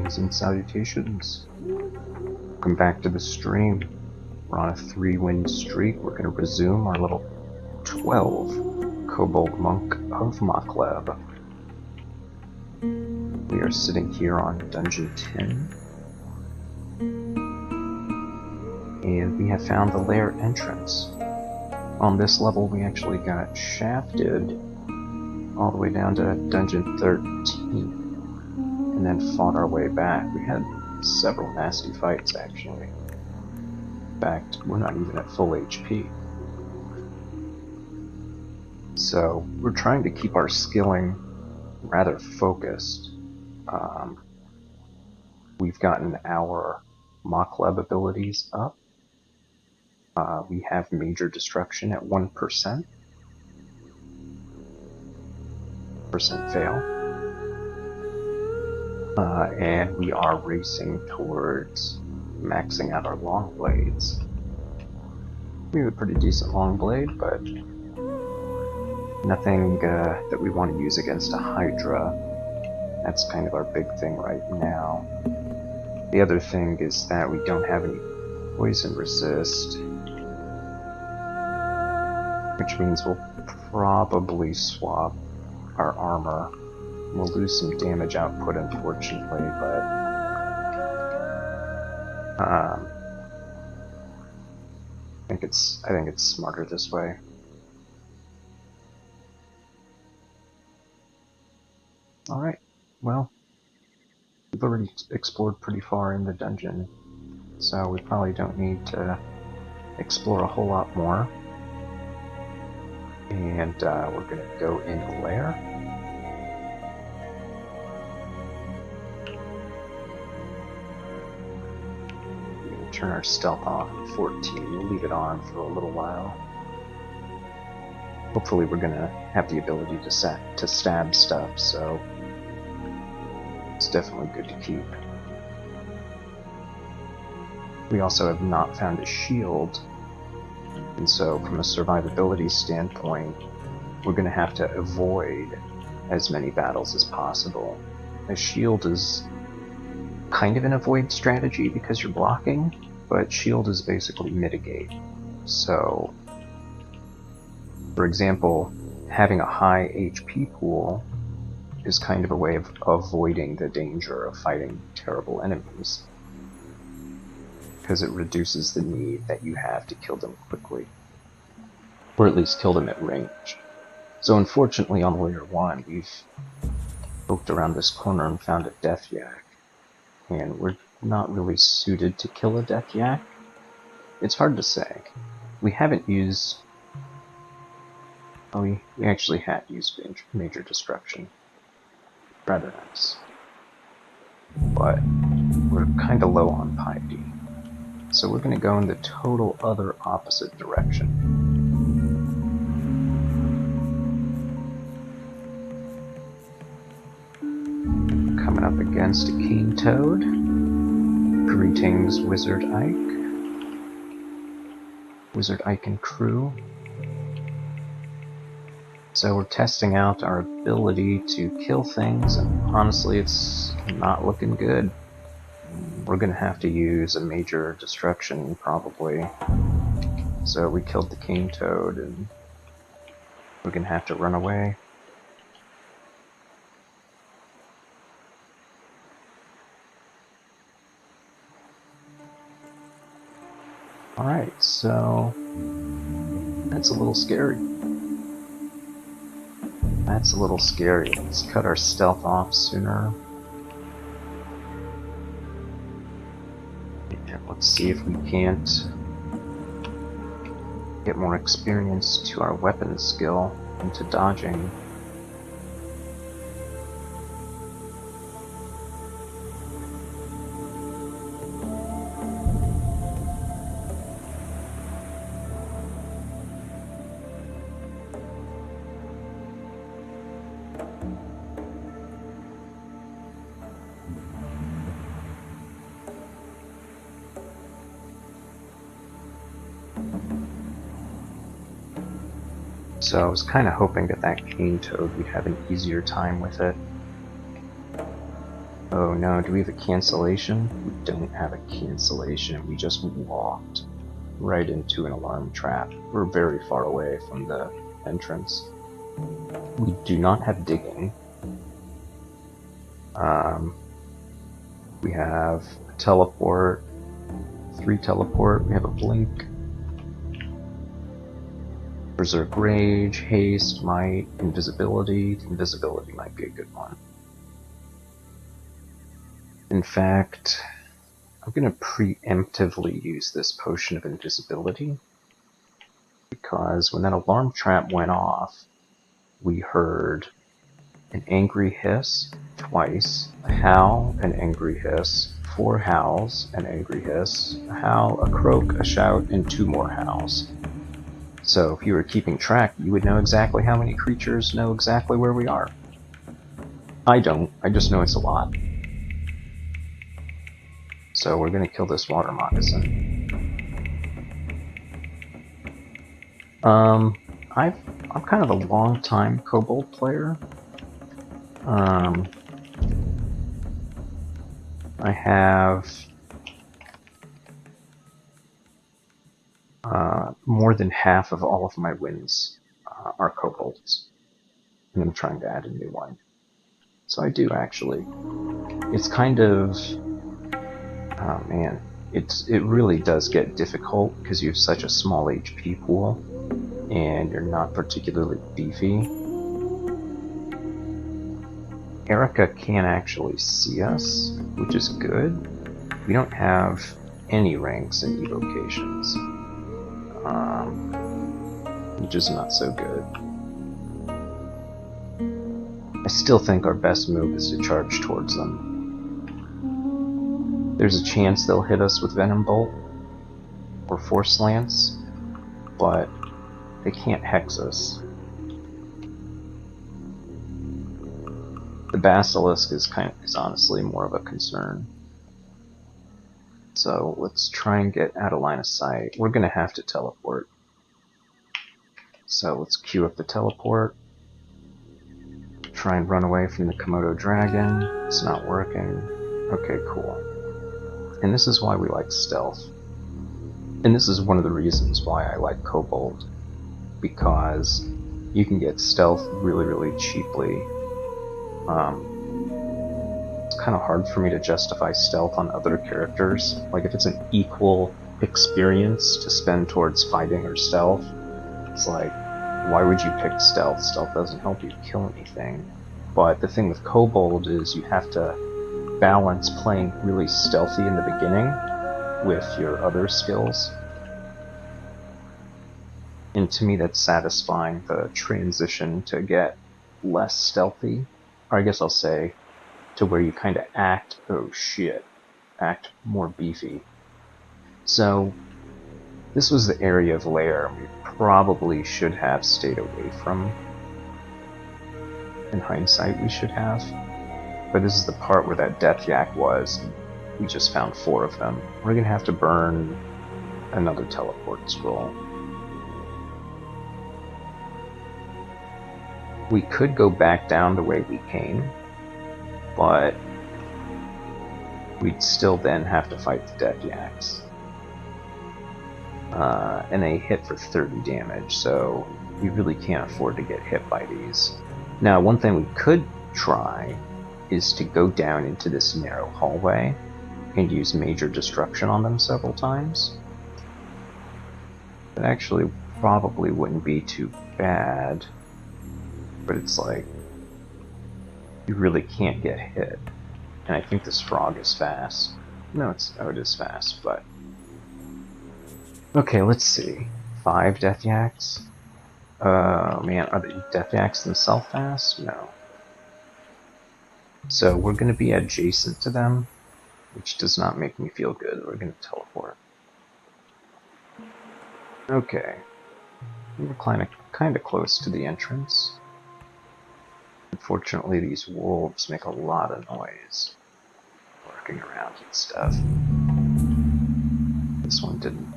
Greetings and salutations. Welcome back to the stream. We're on a 3-win streak. We're going to resume our little 12 Kobold Monk of Makleb. We are sitting here on Dungeon 10. And we have found the Lair entrance. On this level we actually got shafted all the way down to Dungeon 13. And then fought our way back. We had several nasty fights, actually. In fact, we're not even at full HP. So, we're trying to keep our skilling rather focused. We've gotten our Makleb abilities up. We have Major Destruction at 1%. Percent fail. And we are racing towards maxing out our long blades. We have a pretty decent long blade, but nothing that we want to use against a Hydra. That's kind of our big thing right now. The other thing is that we don't have any poison resist, which means we'll probably swap our armor. We'll lose some damage output, unfortunately, but I think it's smarter this way. All right. Well, we've already explored pretty far in the dungeon, so we probably don't need to explore a whole lot more. And we're gonna go in Lair. Turn our stealth off at 14. We'll leave it on for a little while. Hopefully we're gonna have the ability to stab stuff, so it's definitely good to keep. We also have not found a shield, and so from a survivability standpoint, we're gonna have to avoid as many battles as possible. A shield is kind of an avoid strategy because you're blocking, but shield is basically mitigate. So, for example, having a high HP pool is kind of a way of avoiding the danger of fighting terrible enemies, because it reduces the need that you have to kill them quickly, or at least kill them at range. So unfortunately on Layer 1 we've poked around this corner and found a death yak. And we're not really suited to kill a death yak. It's hard to say. We haven't used... Oh, we actually have used Major Destruction. Rather nice. But we're kind of low on piety. So we're going to go in the total other opposite direction. Coming up against a Cane Toad. Greetings, Wizard Ike. Wizard Ike and crew. So we're testing out our ability to kill things, and honestly it's not looking good. We're gonna have to use a Major Destruction, probably. So we killed the Cane Toad, and we're gonna have to run away. Alright, so that's a little scary. That's a little scary. Let's cut our stealth off sooner. And let's see if we can't get more experience to our weapon skill into dodging. So I was kind of hoping that Cane Toad would have an easier time with it. Oh no, do we have a cancellation? We don't have a cancellation. We just walked right into an alarm trap. We're very far away from the entrance. We do not have digging. We have a teleport, 3 teleport, we have a blink, Berserk Rage, Haste, Might, Invisibility. Invisibility might be a good one. In fact, I'm going to preemptively use this Potion of Invisibility, because when that alarm trap went off, we heard an angry hiss twice, a howl, an angry hiss, 4 howls, an angry hiss, a howl, a croak, a shout, and 2 more howls. So if you were keeping track, you would know exactly how many creatures know exactly where we are. I don't, I just know it's a lot. So we're gonna kill this water moccasin. I'm kind of a long time Kobold player. I have more than half of all of my wins are kobolds, and I'm trying to add a new one. So I do actually. It's kind of, oh man, it really does get difficult because you have such a small HP pool, and you're not particularly beefy. Erica can't actually see us, which is good. We don't have any ranks in evocations, which is not so good. I still think our best move is to charge towards them. There's a chance they'll hit us with Venom Bolt or Force Lance, but they can't hex us. The Basilisk is honestly more of a concern. So let's try and get out of line of sight. We're gonna have to teleport. So let's queue up the teleport. Try and run away from the Komodo dragon. It's not working. Okay, cool. And this is why we like stealth. And this is one of the reasons why I like Kobold. Because you can get stealth really, really cheaply. It's kind of hard for me to justify stealth on other characters. Like, if it's an equal experience to spend towards fighting or stealth, it's like, why would you pick stealth? Stealth doesn't help you kill anything. But the thing with Kobold is you have to balance playing really stealthy in the beginning with your other skills. And to me that's satisfying, the transition to get less stealthy. Or I guess I'll say, to where you kind of act more beefy. So, this was the area of Lair we probably should have stayed away from. In hindsight, we should have. But this is the part where that Death Yak was, and we just found 4 of them. We're gonna have to burn another teleport scroll. We could go back down the way we came, but we'd still then have to fight the Death Yaks. And they hit for 30 damage, so we really can't afford to get hit by these. Now, one thing we could try is to go down into this narrow hallway and use Major Destruction on them several times. That actually probably wouldn't be too bad, but it's like, you really can't get hit. And I think this frog is fast. No, it is fast, but... Okay, let's see. 5 Death Yaks? Man, are the Death Yaks themselves fast? No. So we're going to be adjacent to them, which does not make me feel good. We're going to teleport. Okay. We're kind of close to the entrance. Unfortunately, these wolves make a lot of noise, barking around and stuff. This one didn't.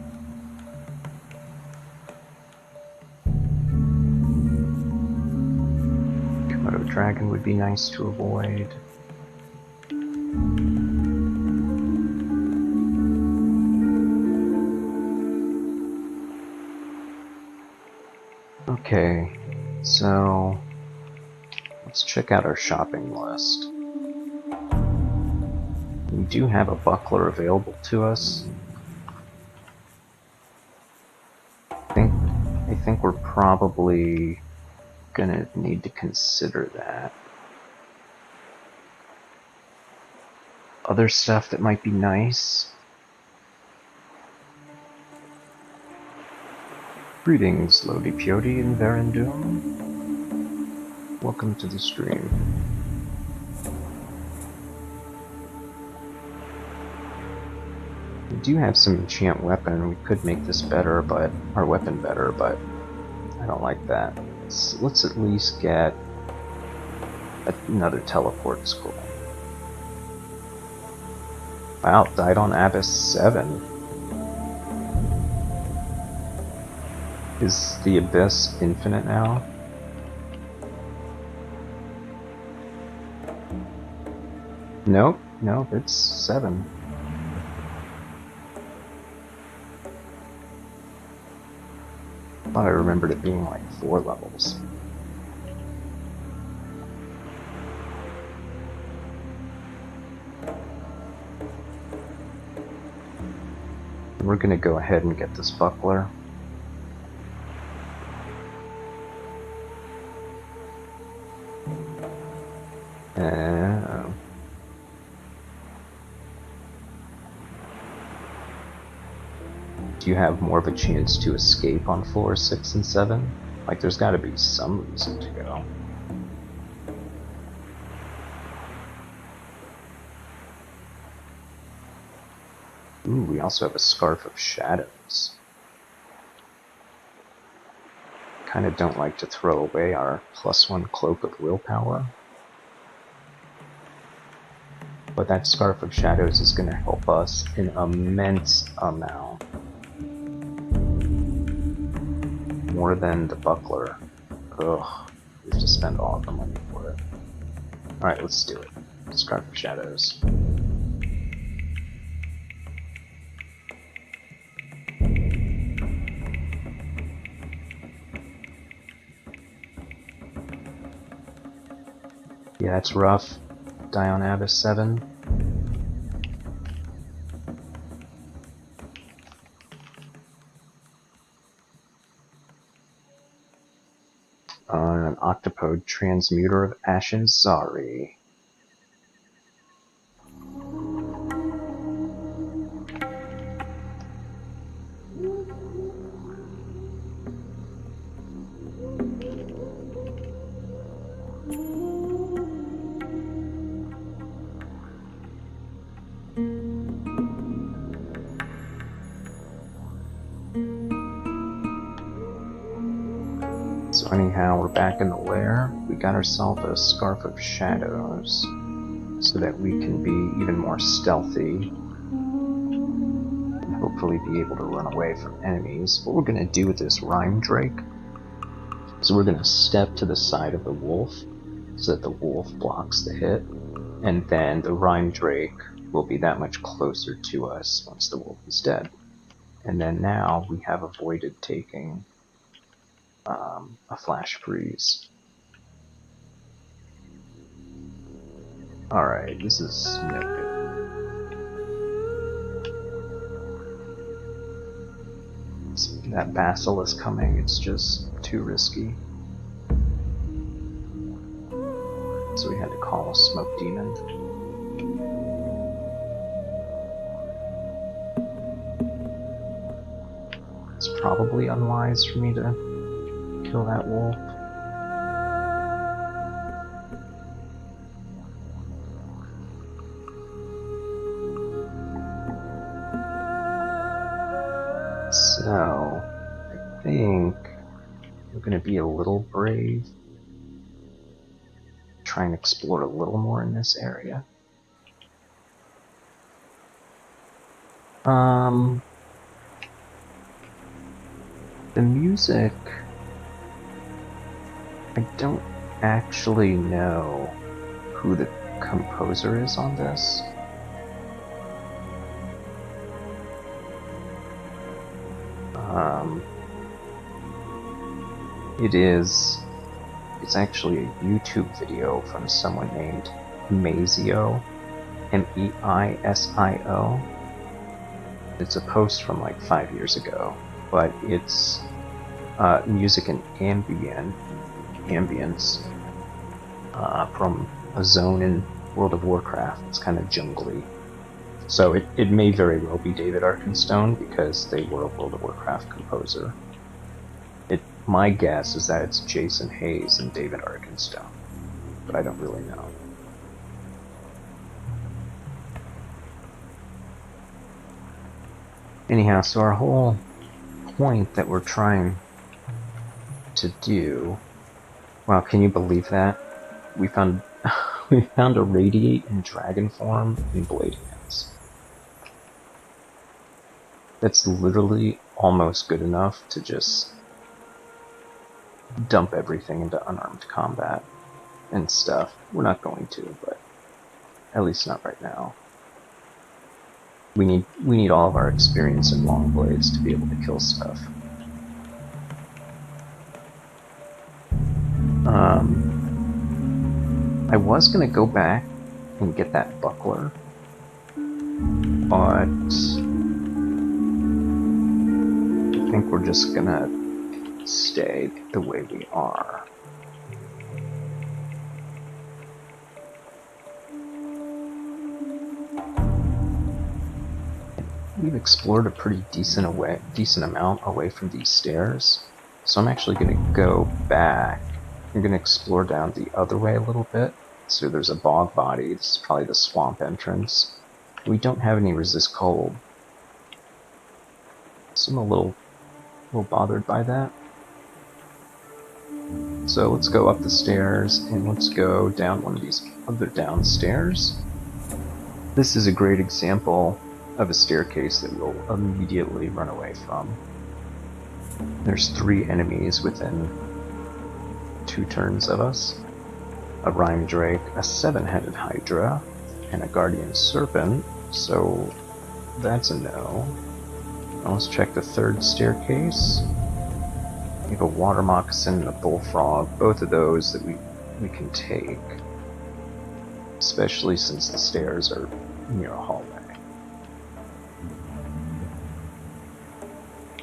Komodo dragon would be nice to avoid. Okay, so let's check out our shopping list. We do have a buckler available to us. I think we're probably gonna need to consider that. Other stuff that might be nice. Greetings, Lodi Pioti and Verendum. Welcome to the stream. We do have some enchant weapon. We could make this better, but our weapon better, but I don't like that. Let's at least get another teleport scroll. Wow, died on Abyss 7. Is the Abyss infinite now? Nope, it's 7. I thought I remembered it being like 4 levels. We're gonna go ahead and get this buckler. Do you have more of a chance to escape on floors 6 and 7? Like, there's gotta be some reason to go. Ooh, we also have a Scarf of Shadows. Kinda don't like to throw away our +1 Cloak of Willpower. But that Scarf of Shadows is gonna help us an immense amount. More than the buckler. Ugh, we have to spend all of the money for it. Alright, let's do it. Scarf of Shadows. Yeah, that's rough. Die on Abyss 7. An Octopode Transmuter of Ashen Zari. So anyhow, we're back in the lair. We got ourselves a Scarf of Shadows so that we can be even more stealthy and hopefully be able to run away from enemies. What we're going to do with this Rhyme Drake is we're going to step to the side of the wolf so that the wolf blocks the hit, and then the Rhyme Drake will be that much closer to us once the wolf is dead. And then now we have avoided taking a flash freeze. Alright, this is no good. That basilisk coming, it's just too risky. So we had to call a smoke demon. It's probably unwise for me to kill that wolf. So, I think we're going to be a little brave. Try and explore a little more in this area. The music, I don't actually know who the composer is on this. It's actually a YouTube video from someone named Meisio, Meisio. It's a post from like 5 years ago, but it's music and ambience from a zone in World of Warcraft. It's kind of jungly. So it may very well be David Arkenstone because they were a World of Warcraft composer. My guess is that it's Jason Hayes and David Arkenstone, but I don't really know. Anyhow, so our whole point that we're trying to do, wow, can you believe that? We found a radiate in dragon form in Blade Hands. That's literally almost good enough to just dump everything into unarmed combat and stuff. We're not going to, but at least not right now. We need all of our experience in long blades to be able to kill stuff. I was gonna go back and get that buckler, but I think we're just gonna stay the way we are. We've explored a pretty decent amount away from these stairs, so I'm actually going to go back. I'm going to explore down the other way a little bit. So there's a bog body. This is probably the swamp entrance. We don't have any resist cold, so I'm a little bothered by that. So let's go up the stairs and let's go down one of these other downstairs. This is a great example of a staircase that we'll immediately run away from. There's 3 enemies within 2 turns of us. A Rhyme Drake, a 7-headed Hydra, and a Guardian Serpent, so that's a no. Now let's check the 3rd staircase. We have a Water Moccasin and a Bullfrog, both of those that we can take. Especially since the stairs are near a hallway.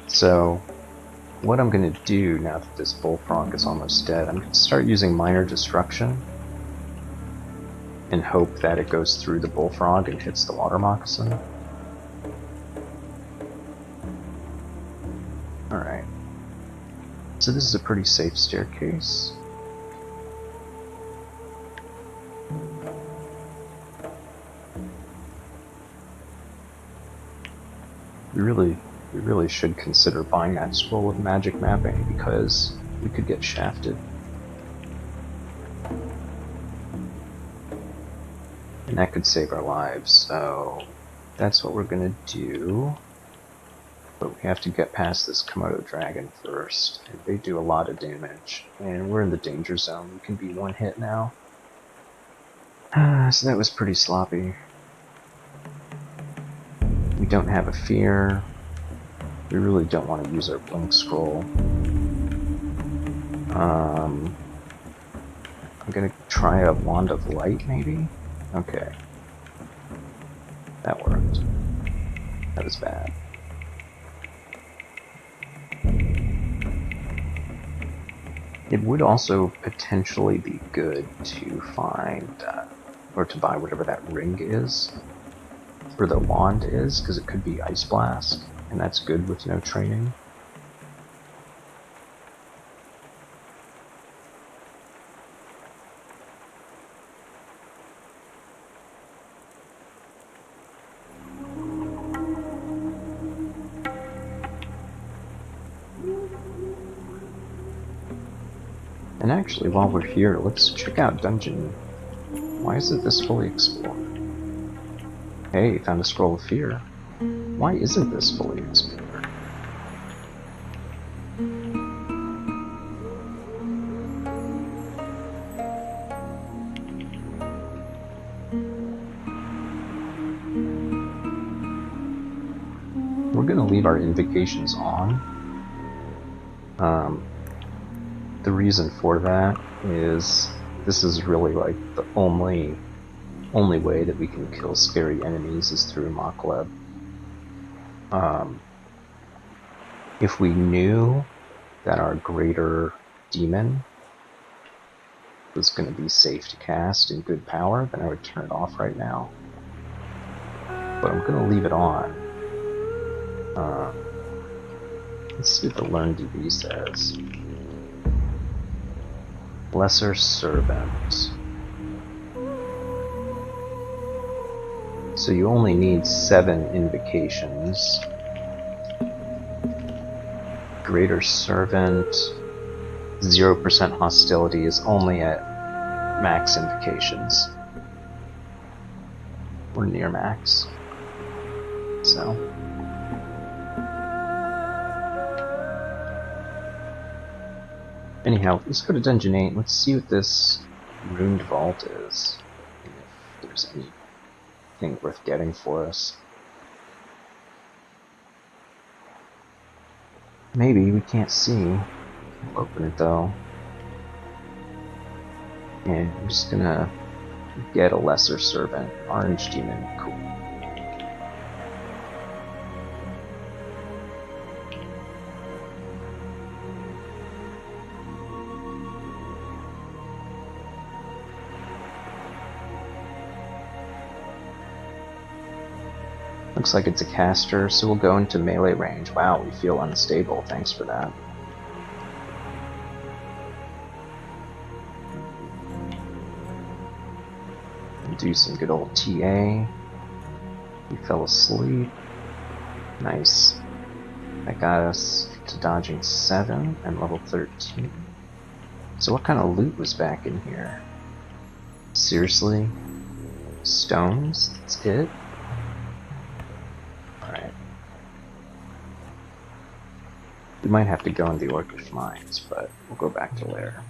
So, what I'm going to do now that this Bullfrog is almost dead, I'm going to start using Minor Destruction and hope that it goes through the Bullfrog and hits the Water Moccasin. Alright. So this is a pretty safe staircase. We really should consider buying that scroll of magic mapping because we could get shafted. And that could save our lives, so that's what we're gonna do. But we have to get past this KoMo dragon first, and they do a lot of damage. And we're in the danger zone, we can be 1 hit now. So that was pretty sloppy. We don't have a fear. We really don't want to use our blink scroll. I'm gonna try a Wand of Light, maybe? Okay. That worked. That was bad. It would also potentially be good to find, or to buy whatever that ring is, or the wand is, because it could be Ice Blast. And that's good with no training. And actually, while we're here, let's check out Dungeon. Why isn't this fully explored? Hey, found a Scroll of Fear. Why isn't this fully explored? going to leave our invocations on. The reason for that is this is really like the only way that we can kill scary enemies is through Makleb. If we knew that our greater demon was going to be safe to cast in good power, then I would turn it off right now. But I'm going to leave it on. Let's see what the Learn DB says. Lesser Servant. So you only need 7 invocations. Greater Servant, 0% hostility is only at max invocations. Or near max. So. Anyhow, let's go to Dungeon 8. Let's see what this Ruined Vault is. And if there's anything worth getting for us. Maybe, we can't see. I'll open it though. And I'm just gonna get a Lesser Servant. Orange Demon, cool. Looks like it's a caster, so we'll go into melee range. Wow, we feel unstable. Thanks for that. Do some good old TA. We fell asleep. Nice. That got us to dodging 7 and level 13. So what kind of loot was back in here? Seriously? Stones? That's it? Alright. We might have to go in the Orcish Mines, but we'll go back to Lair.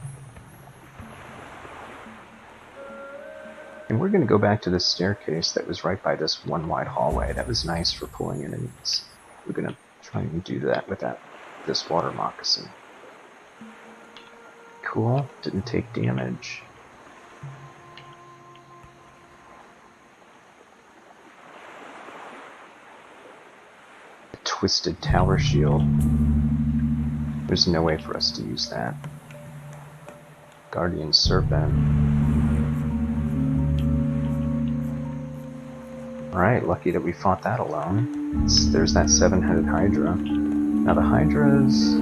And we're going to go back to this staircase that was right by this one wide hallway. That was nice for pulling enemies. We're going to try and do that with this water moccasin. Cool. Didn't take damage. A twisted tower shield. There's no way for us to use that. Guardian Serpent. Alright, lucky that we fought that alone. There's that 7-headed Hydra. Now the Hydras,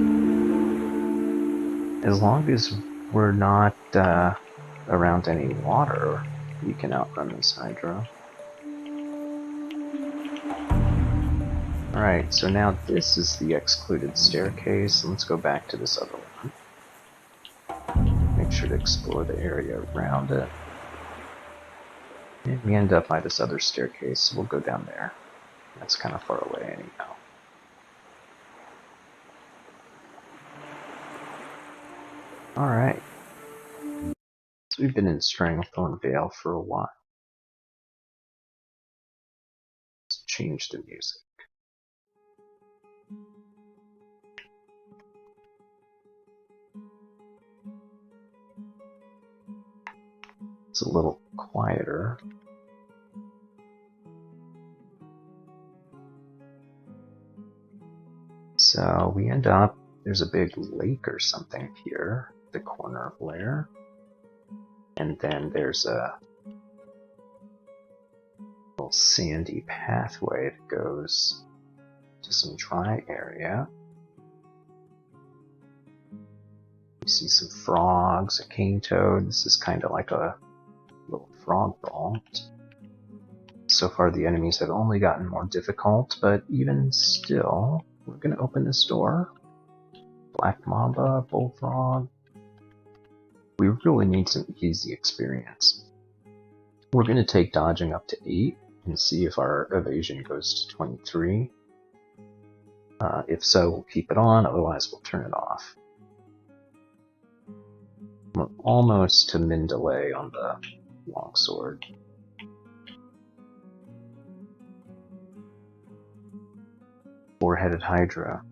as long as we're not around any water, we can outrun this Hydra. Alright, so now this is the excluded staircase. Let's go back to this other one. Make sure to explore the area around it. And we end up by this other staircase, so we'll go down there. That's kind of far away anyhow. Alright. So we've been in Stranglethorn Vale for a while. Let's change the music. It's a little quieter. So we end up, there's a big lake or something here, at the corner of Lair. And then there's a little sandy pathway that goes to some dry area. You see some frogs, a cane toad. This is kind of like a little frog vault. So far the enemies have only gotten more difficult, but even still, we're going to open this door. Black Mamba, Bullfrog. We really need some easy experience. We're going to take dodging up to 8 and see if our evasion goes to 23. If so, we'll keep it on, otherwise we'll turn it off. We're almost to min delay on the longsword. Four-headed Hydra.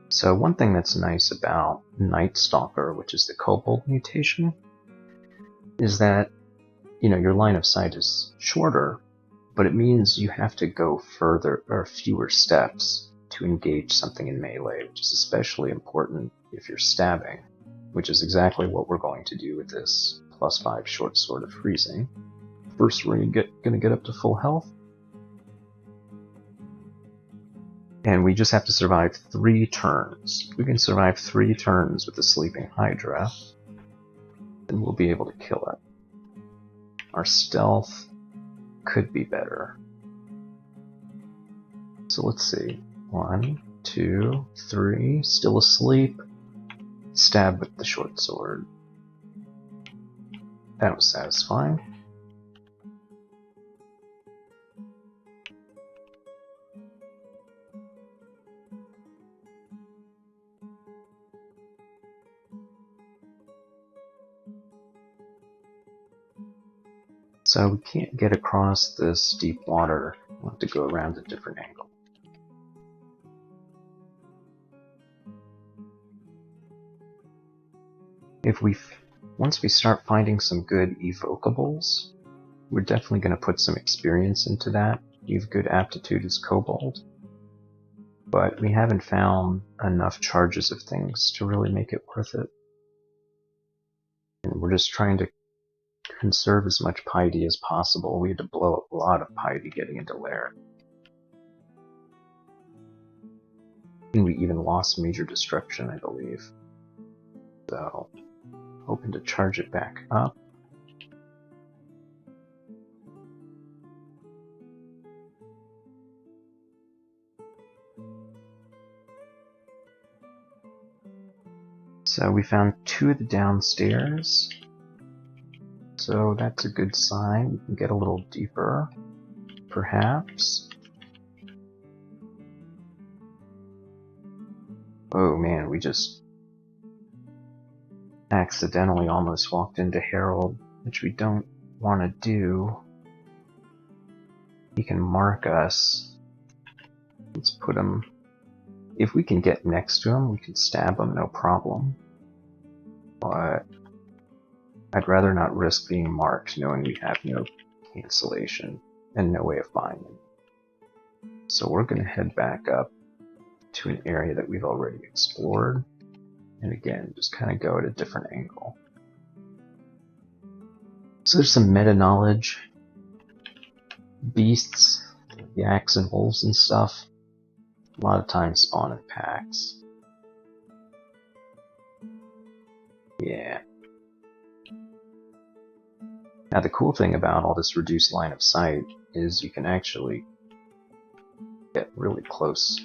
So one thing that's nice about Night Stalker, which is the Kobold mutation, is that, you know, your line of sight is shorter, but it means you have to go further or fewer steps to engage something in melee, which is especially important if you're stabbing, which is exactly what we're going to do with this +5 short sword of freezing. First, we're gonna get up to full health, and we just have to survive 3 turns. If we can survive 3 turns with the Sleeping Hydra, then we'll be able to kill it. Our stealth could be better. So let's see. 1, 2, 3, still asleep. Stab with the short sword. That was satisfying. So we can't get across this deep water. We'll have to go around a different angle. Once we start finding some good evocables, we're definitely going to put some experience into that. You have good aptitude as Kobold, but we haven't found enough charges of things to really make it worth it. And we're just trying to conserve as much piety as possible. We had to blow up a lot of piety getting into Lair. And we even lost major destruction, I believe. So, hoping to charge it back up. So we found 2 of the downstairs. So that's a good sign. We can get a little deeper, perhaps. Oh man, we just accidentally almost walked into Herald, which we don't want to do. He can mark us. Let's put him... If we can get next to him, we can stab him, no problem. But I'd rather not risk being marked, knowing we have no cancellation and no way of buying him. So we're going to head back up to an area that we've already explored. And again, just kind of go at a different angle. So there's some meta knowledge. Beasts, yaks and wolves and stuff, a lot of times spawn in packs. Yeah. Now the cool thing about all this reduced line of sight is you can actually get really close.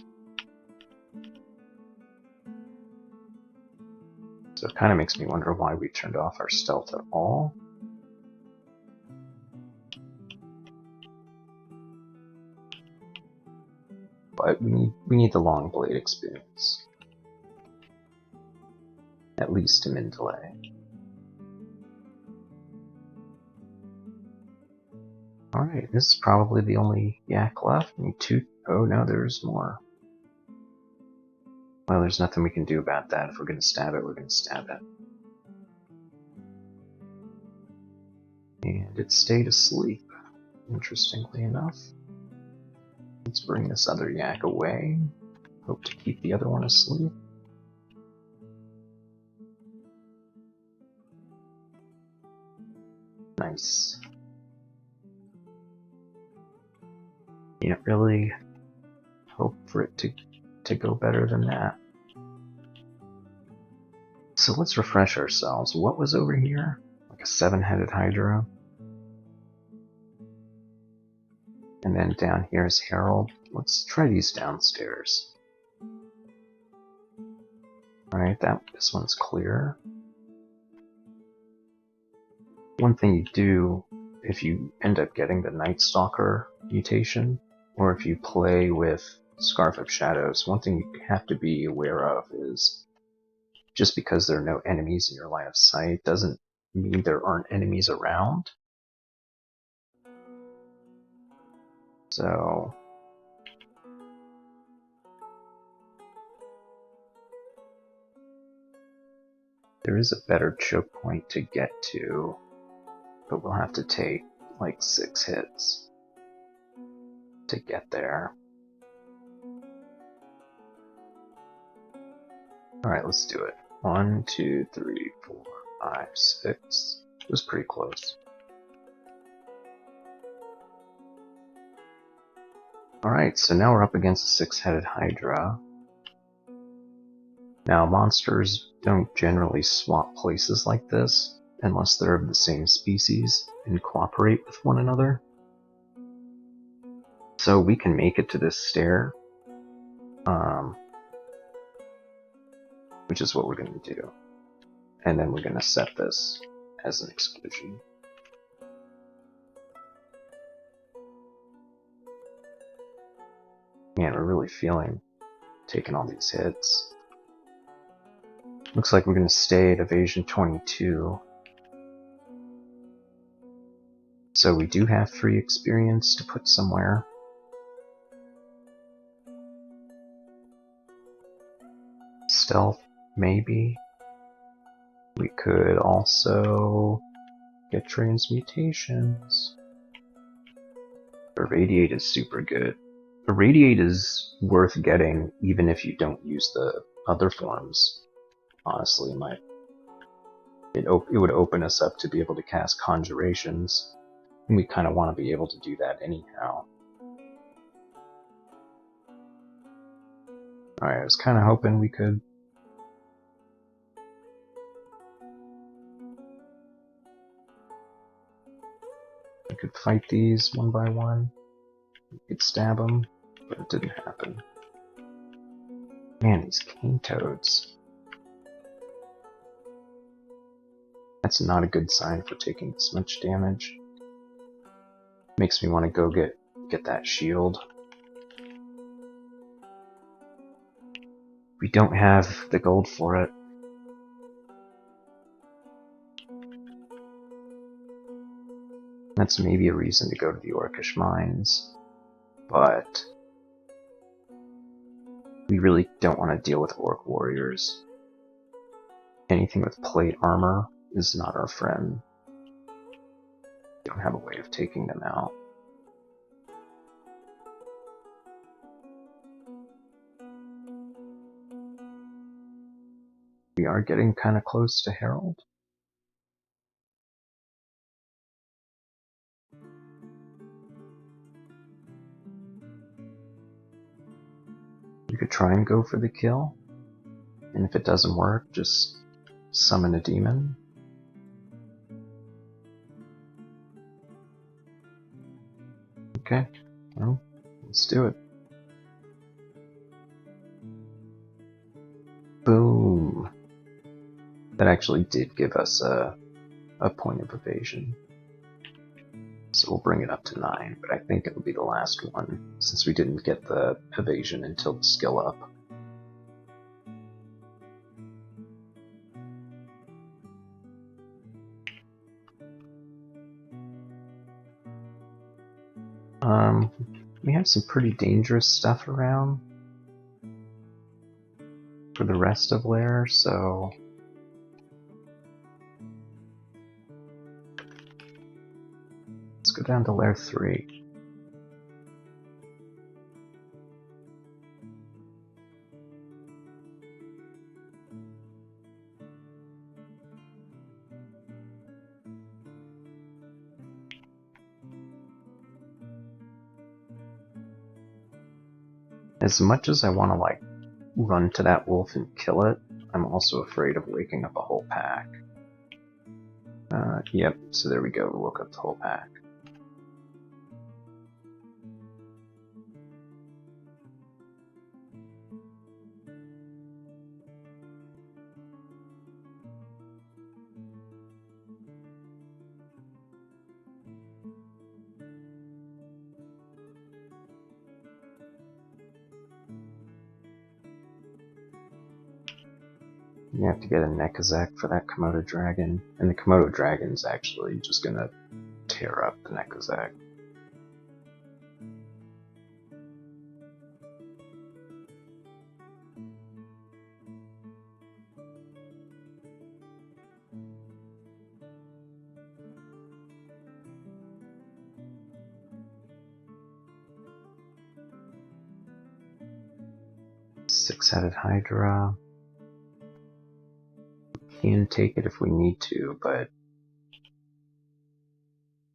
So it kind of makes me wonder why we turned off our stealth at all. But we need the long blade experience. At least to min delay. Alright, this is probably the only yak left. We need 2. Oh no, there's more. Well, there's nothing we can do about that. If we're going to stab it, we're going to stab it. And it stayed asleep, interestingly enough. Let's bring this other yak away. Hope to keep the other one asleep. Nice. Can't really hope for it to go better than that. So let's refresh ourselves. What was over here? Like a 7-headed Hydra. And then down here is Herald. Let's try these downstairs. Alright, this one's clear. One thing you do if you end up getting the Night Stalker mutation, or if you play with Scarf of Shadows, one thing you have to be aware of is just because there are no enemies in your line of sight doesn't mean there aren't enemies around. So there is a better choke point to get to, but we'll have to take like 6 hits to get there. Alright, let's do it. 1, 2, 3, 4, 5, 6. It was pretty close. Alright, so now we're up against a 6-headed Hydra. Now, monsters don't generally swap places like this unless they're of the same species and cooperate with one another. So we can make it to this stair, which is what we're going to do. And then we're going to set this as an exclusion. Man, we're really feeling taking all these hits. Looks like we're going to stay at evasion 22. So we do have free experience to put somewhere. Stealth, maybe. We could also get transmutations. Irradiate is super good. Irradiate is worth getting even if you don't use the other forms. Honestly, it would open us up to be able to cast conjurations. And we kind of want to be able to do that anyhow. Alright, I was kind of hoping we could fight these one by one. We could stab them, but it didn't happen. Man, these cane toads. That's not a good sign for taking this much damage. Makes me want to go get that shield. We don't have the gold for it. That's maybe a reason to go to the Orcish Mines, but we really don't want to deal with orc warriors. Anything with plate armor is not our friend. We don't have a way of taking them out. We are getting kind of close to Herald. You could try and go for the kill, and if it doesn't work, just summon a demon. Okay, well, let's do it. Boom! That actually did give us a point of evasion. So we'll bring it up to 9, but I think it'll be the last one, since we didn't get the evasion until the skill up. We have some pretty dangerous stuff around for the rest of Lair, so let's go down to Lair 3. As much as I want to like run to that wolf and kill it, I'm also afraid of waking up a whole pack. Yep, so there we go, we woke up the whole pack. You have to get a Nekazak for that Komodo dragon, and the Komodo dragon's actually just gonna tear up the Nekazak. Six-headed Hydra. We can take it if we need to, but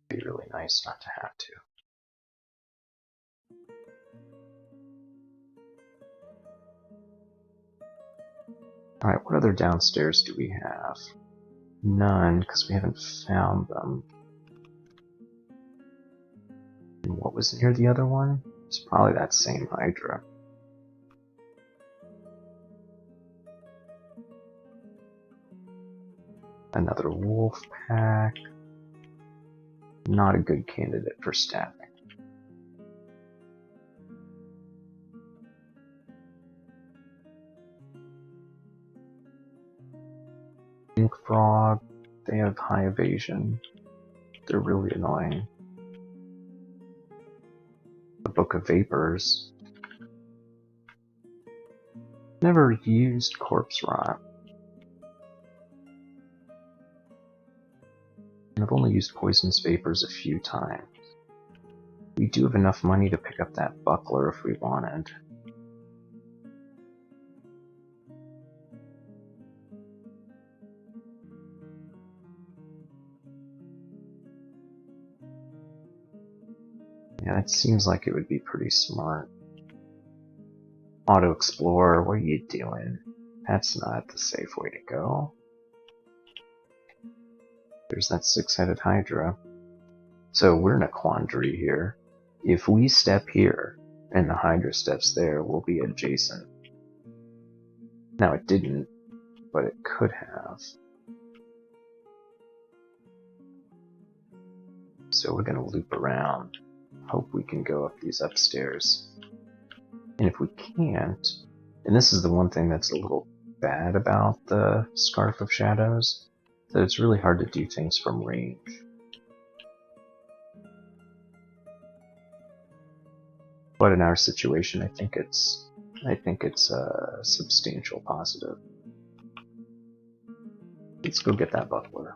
it'd be really nice not to have to. Alright, what other downstairs do we have? None, because we haven't found them. And what was near the other one? It's probably that same Hydra. Another wolf pack. Not a good candidate for staffing. Pink frog. They have high evasion. They're really annoying. The Book of Vapors. Never used corpse rot. I've only used poisonous vapors a few times. We do have enough money to pick up that buckler if we wanted. Yeah, it seems like it would be pretty smart. Auto Explorer, what are you doing? That's not the safe way to go. There's that six-headed Hydra. So we're in a quandary here. If we step here and the Hydra steps there, we'll be adjacent. Now it didn't, but it could have. So we're gonna loop around. Hope we can go up these upstairs. And if we can't, and this is the one thing that's a little bad about the Scarf of Shadows, that it's really hard to do things from range. But in our situation, I think it's a substantial positive. Let's go get that buckler.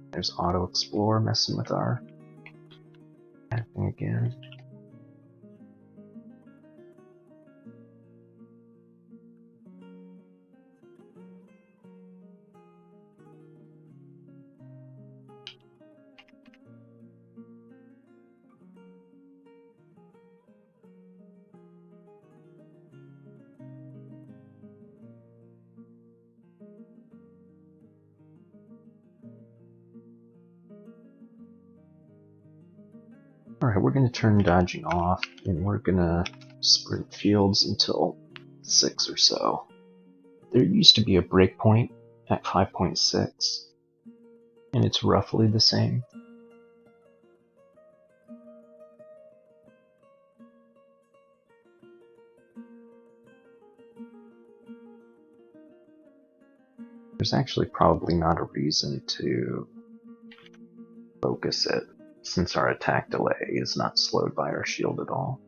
There's Auto Explorer messing with our thing again. Alright, we're going to turn dodging off, and we're going to sprint fields until 6 or so. There used to be a breakpoint at 5.6, and it's roughly the same. There's actually probably not a reason to focus it, since our attack delay is not slowed by our shield at all.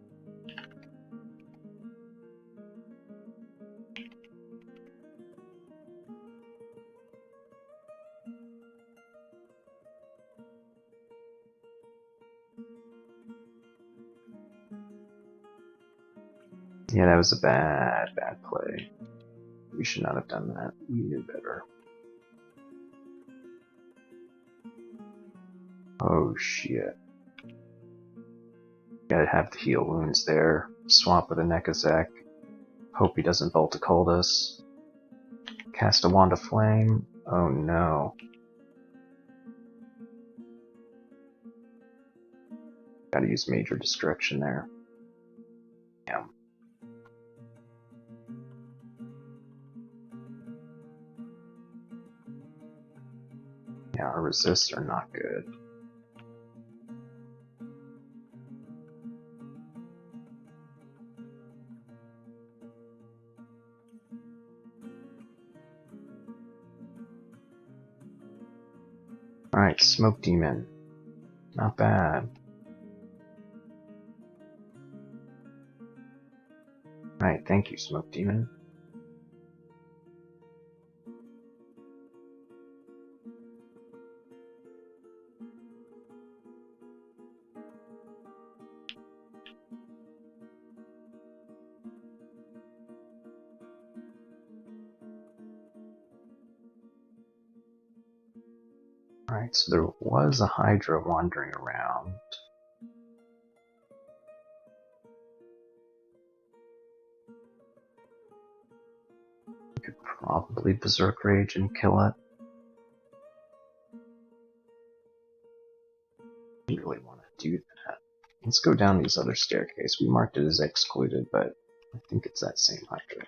Yeah, that was a bad play. We should not have done that. We knew better. Oh shit. Gotta have the heal wounds there. Swap with a Nekazek. Hope he doesn't bolt a Coldus. Cast a Wand of Flame. Oh no. Gotta use Major Destruction there. Yeah. Yeah, our resists are not good. Alright, Smoke Demon. Not bad. Alright, thank you, Smoke Demon. Alright, so there was a Hydra wandering around. We could probably Berserk Rage and kill it. I really want to do that. Let's go down these other staircase. We marked it as excluded, but I think it's that same Hydra.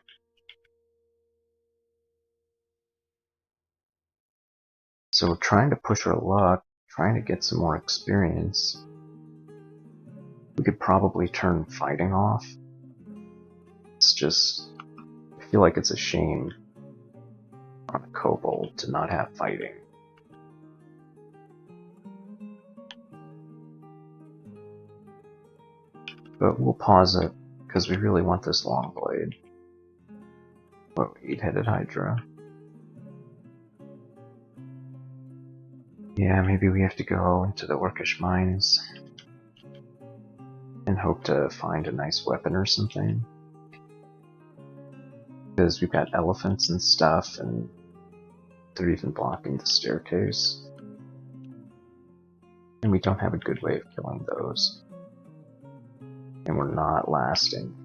So we're trying to push our luck, trying to get some more experience. We could probably turn fighting off. It's just, I feel like it's a shame on a kobold to not have fighting. But we'll pause it, because we really want this long blade. Oh, 8-headed Hydra. Yeah, maybe we have to go into the Orcish Mines and hope to find a nice weapon or something. Because we've got elephants and stuff, and they're even blocking the staircase. And we don't have a good way of killing those. And we're not lasting.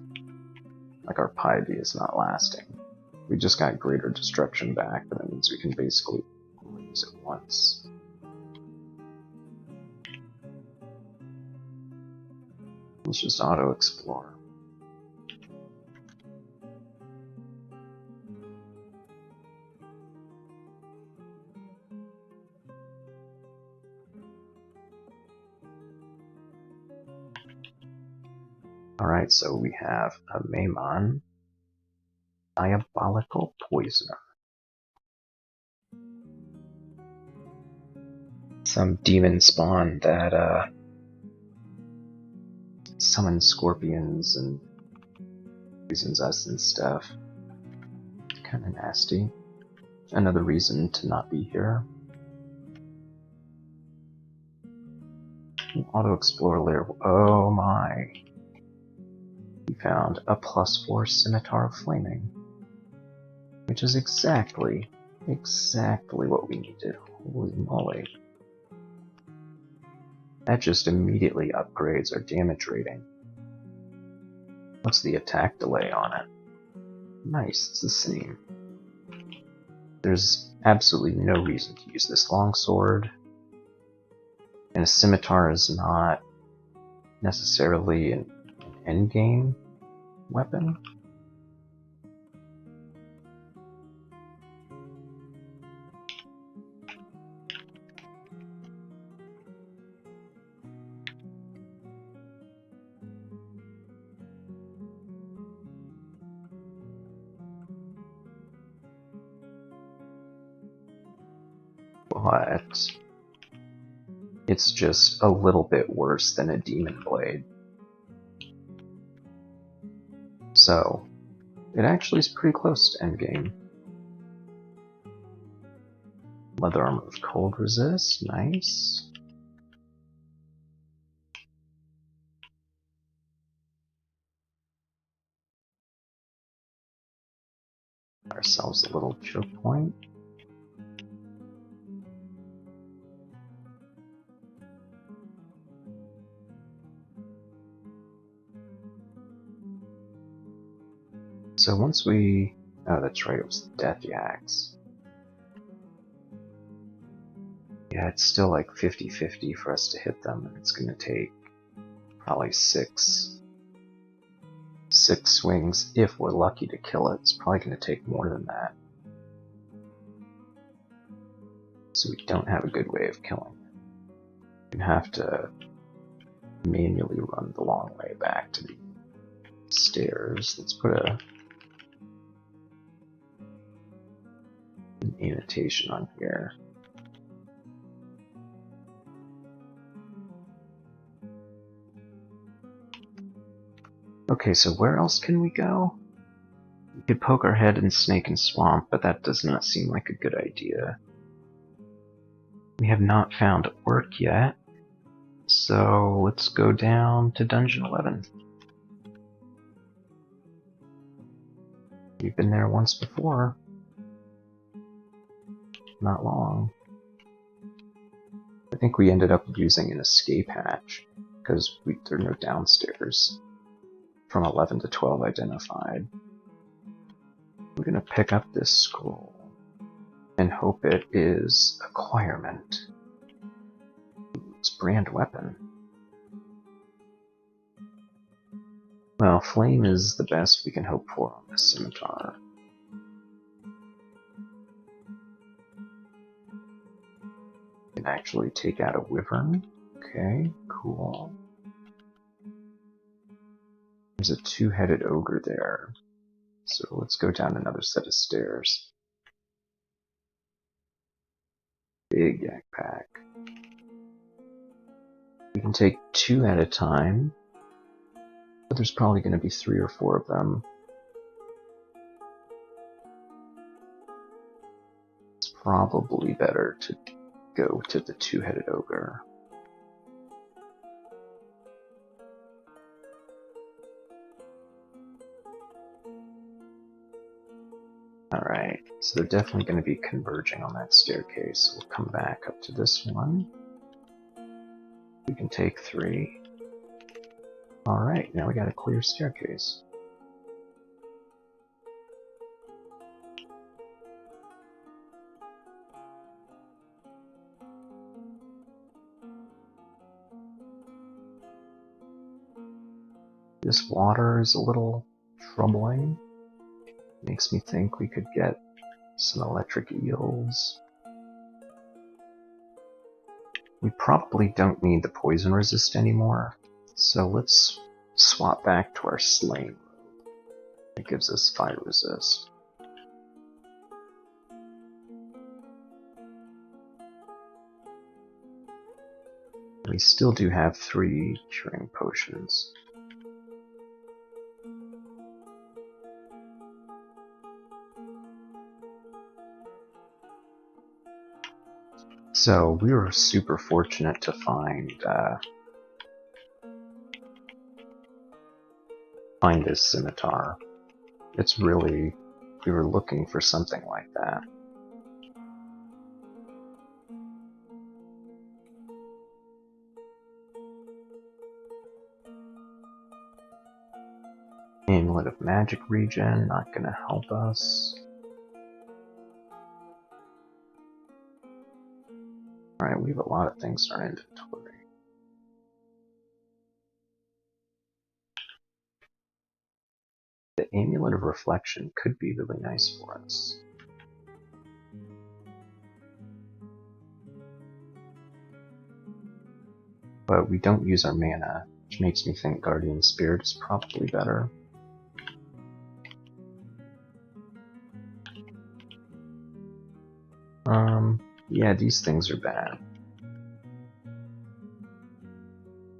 Like our piety is not lasting. We just got greater destruction back, but that means we can basically only use it once. Let's just auto-explore. Alright, so we have a Maimon, Diabolical Poisoner. Some demon spawn that summons scorpions and poisons us and stuff. Kinda nasty. Another reason to not be here. Auto-explore Lair. Oh my. We found a +4 Scimitar of Flaming. Which is exactly what we needed. Holy moly. That just immediately upgrades our damage rating. What's the attack delay on it? Nice, it's the same. There's absolutely no reason to use this longsword. And a scimitar is not necessarily an endgame weapon. But it's just a little bit worse than a demon blade. So it actually is pretty close to endgame. Leather armor of cold resist, nice. Ourselves a little choke point. So once we... oh, that's right, it was the Death Yaks. Yeah, it's still like 50-50 for us to hit them, and it's gonna take probably six swings if we're lucky to kill it. It's probably gonna take more than that. So we don't have a good way of killing it. We have to manually run the long way back to the stairs. Let's put an annotation on here. Okay, so where else can we go? We could poke our head in Snake and Swamp, but that does not seem like a good idea. We have not found Orc yet, so let's go down to Dungeon 11. We've been there once before. Not long. think we ended up using an escape hatch, because there are no downstairs from 11 to 12 identified. We're going to pick up this scroll and hope it is acquirement. It's brand weapon. Well, flame is the best we can hope for on this scimitar. We can actually take out a wyvern. Okay, cool. There's a two-headed ogre there. So let's go down another set of stairs. Big yak pack. We can take 2 at a time, but there's probably going to be 3 or 4 of them. It's probably better to go to the two-headed ogre. Alright, so they're definitely going to be converging on that staircase. We'll come back up to this one. We can take 3. Alright, now we got a clear staircase. This water is a little troubling. Makes me think we could get some electric eels. We probably don't need the poison resist anymore, so let's swap back to our slaying robe. It gives us fire resist. We still do have 3 curing potions. So we were super fortunate to find this scimitar. It's really, we were looking for something like that. Amulet of Magic regen, not gonna help us. Alright, we have a lot of things in our inventory. The Amulet of Reflection could be really nice for us. But we don't use our mana, which makes me think Guardian Spirit is probably better. Yeah, these things are bad.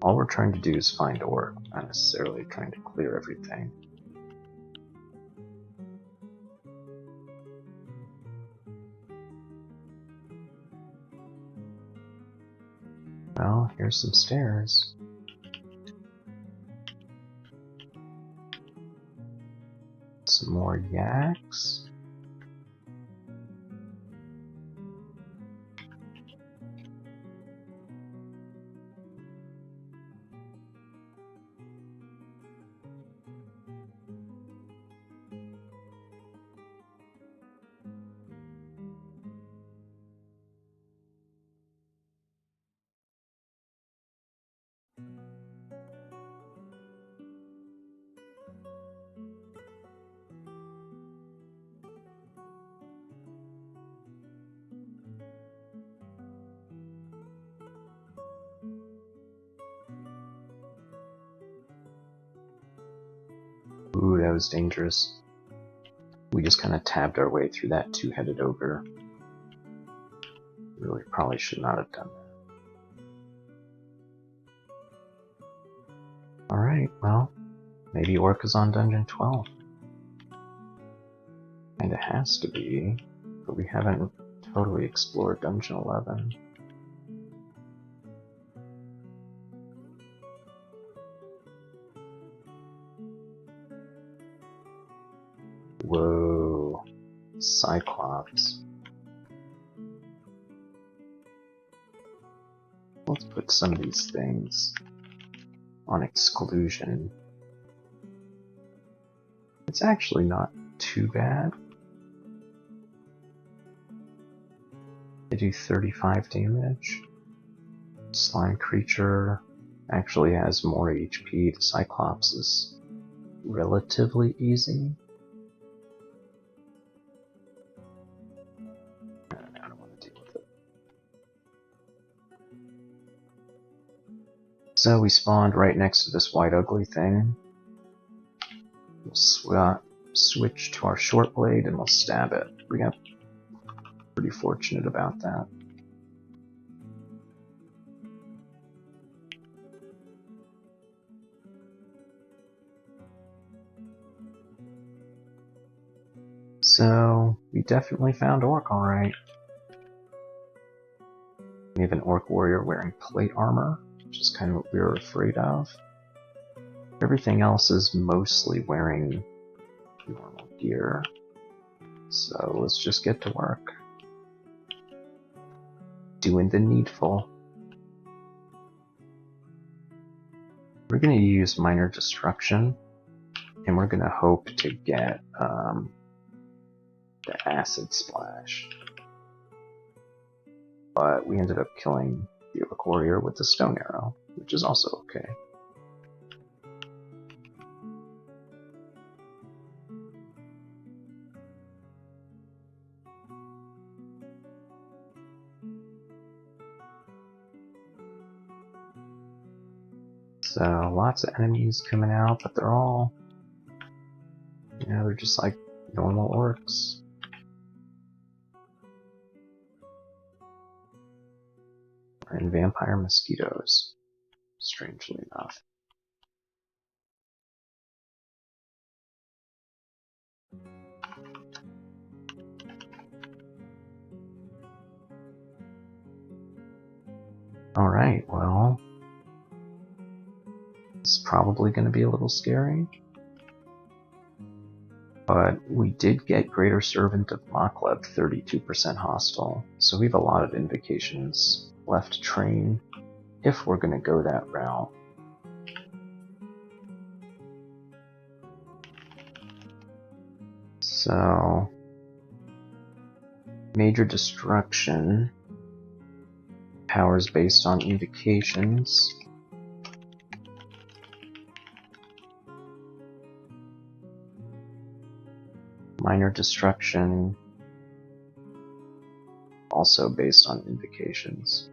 All we're trying to do is find ore, not necessarily trying to clear everything. Well, here's some stairs. Some more yaks. Ooh, that was dangerous. We just kind of tabbed our way through that two-headed ogre. Really probably should not have done that. Alright, well, maybe Orca's on Dungeon 12. Kinda has to be, but we haven't totally explored Dungeon 11. Whoa, Cyclops. Let's put some of these things on exclusion. It's actually not too bad. They do 35 damage. Slime creature actually has more HP. The Cyclops is relatively easy. I don't want to deal with it. So we spawned right next to this white ugly thing. We'll switch to our short blade and we'll stab it. We got pretty fortunate about that. So, we definitely found Orc alright. We have an Orc warrior wearing plate armor, which is kind of what we were afraid of. Everything else is mostly wearing normal gear. So let's just get to work. Doing the needful. We're going to use minor destruction, and we're going to hope to get the acid splash. But we ended up killing the Orc warrior with the stone arrow, which is also okay. So lots of enemies coming out, but they're all, they're just like normal orcs. And vampire mosquitoes, strangely enough. Alright, well, it's probably going to be a little scary. But we did get Greater Servant of Makleb 32% hostile, so we have a lot of invocations left to train if we're going to go that route. So, Major Destruction, powers based on invocations. Minor Destruction, also based on invocations.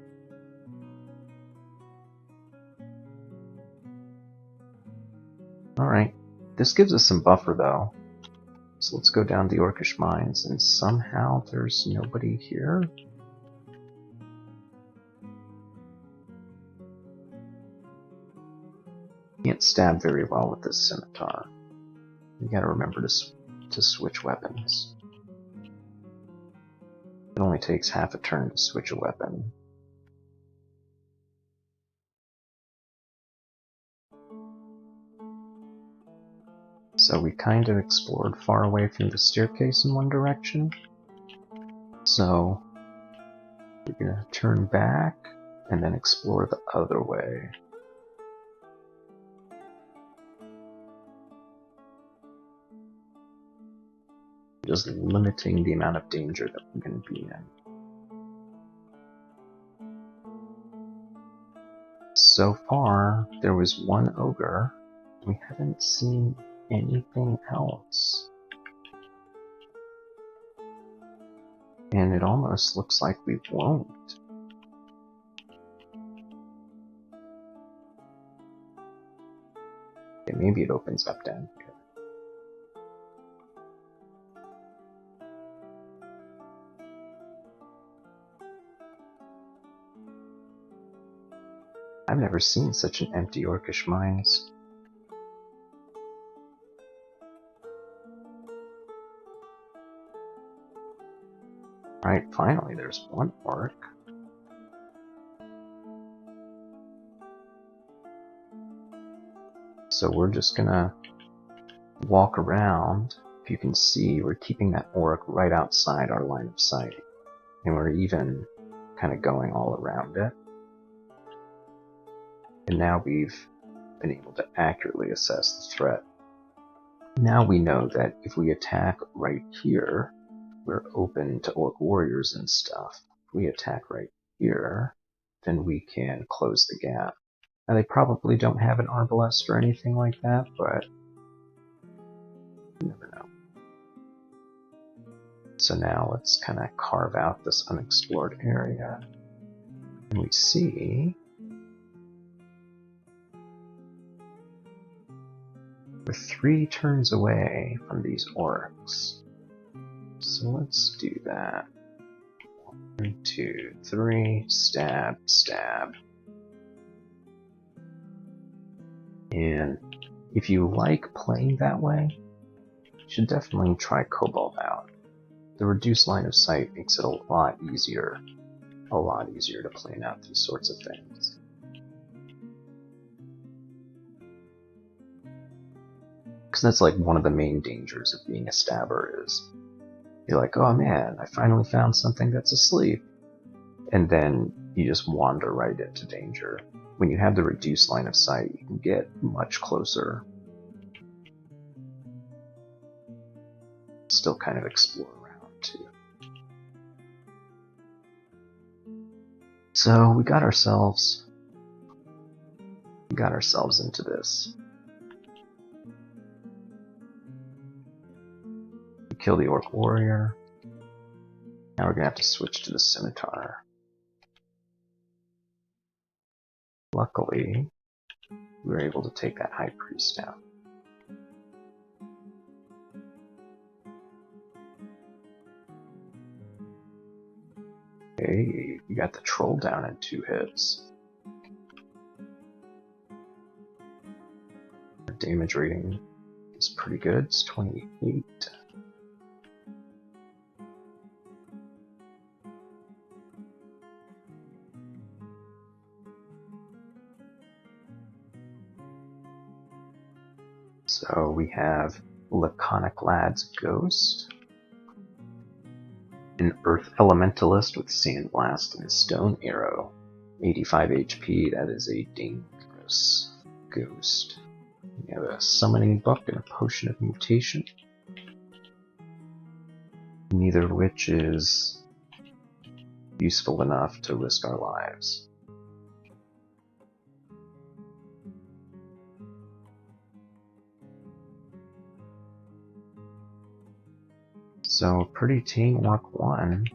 Alright, this gives us some buffer though. So let's go down the Orcish Mines, and somehow there's nobody here. Can't stab very well with this scimitar. You gotta remember to switch weapons. It only takes half a turn to switch a weapon. So we kind of explored far away from the staircase in one direction. So we're gonna turn back and then explore the other way. Just limiting the amount of danger that we're going to be in. So far, there was one ogre. We haven't seen anything else. And it almost looks like we won't. Okay, maybe it opens up down here. I've never seen such an empty Orcish Mines. Right, finally there's one orc. So we're just gonna walk around. If you can see, we're keeping that orc right outside our line of sight. And we're even kind of going all around it. And now we've been able to accurately assess the threat. Now we know that if we attack right here, we're open to orc warriors and stuff. If we attack right here, then we can close the gap. Now they probably don't have an arbalest or anything like that, but you never know. So now let's kind of carve out this unexplored area. And we see we're 3 turns away from these orcs. So let's do that. 1, 2, 3, stab, stab. And if you like playing that way, you should definitely try Cobalt out. The reduced line of sight makes it a lot easier to plan out these sorts of things. Because that's like one of the main dangers of being a stabber is you're like, oh man, I finally found something that's asleep. And then you just wander right into danger. When you have the reduced line of sight, you can get much closer. Still kind of explore around too. So we got ourselves into this. We kill the orc warrior. Now we're gonna have to switch to the scimitar. Luckily, we were able to take that high priest down. Okay, we got the troll down in 2 hits. Our damage rating is pretty good, it's 28. So we have Laconic Lad's Ghost, an Earth Elementalist with Sandblast and a Stone Arrow, 85 HP, that is a dangerous ghost. We have a Summoning Book and a Potion of Mutation, neither of which is useful enough to risk our lives. So, pretty tame Orc 1.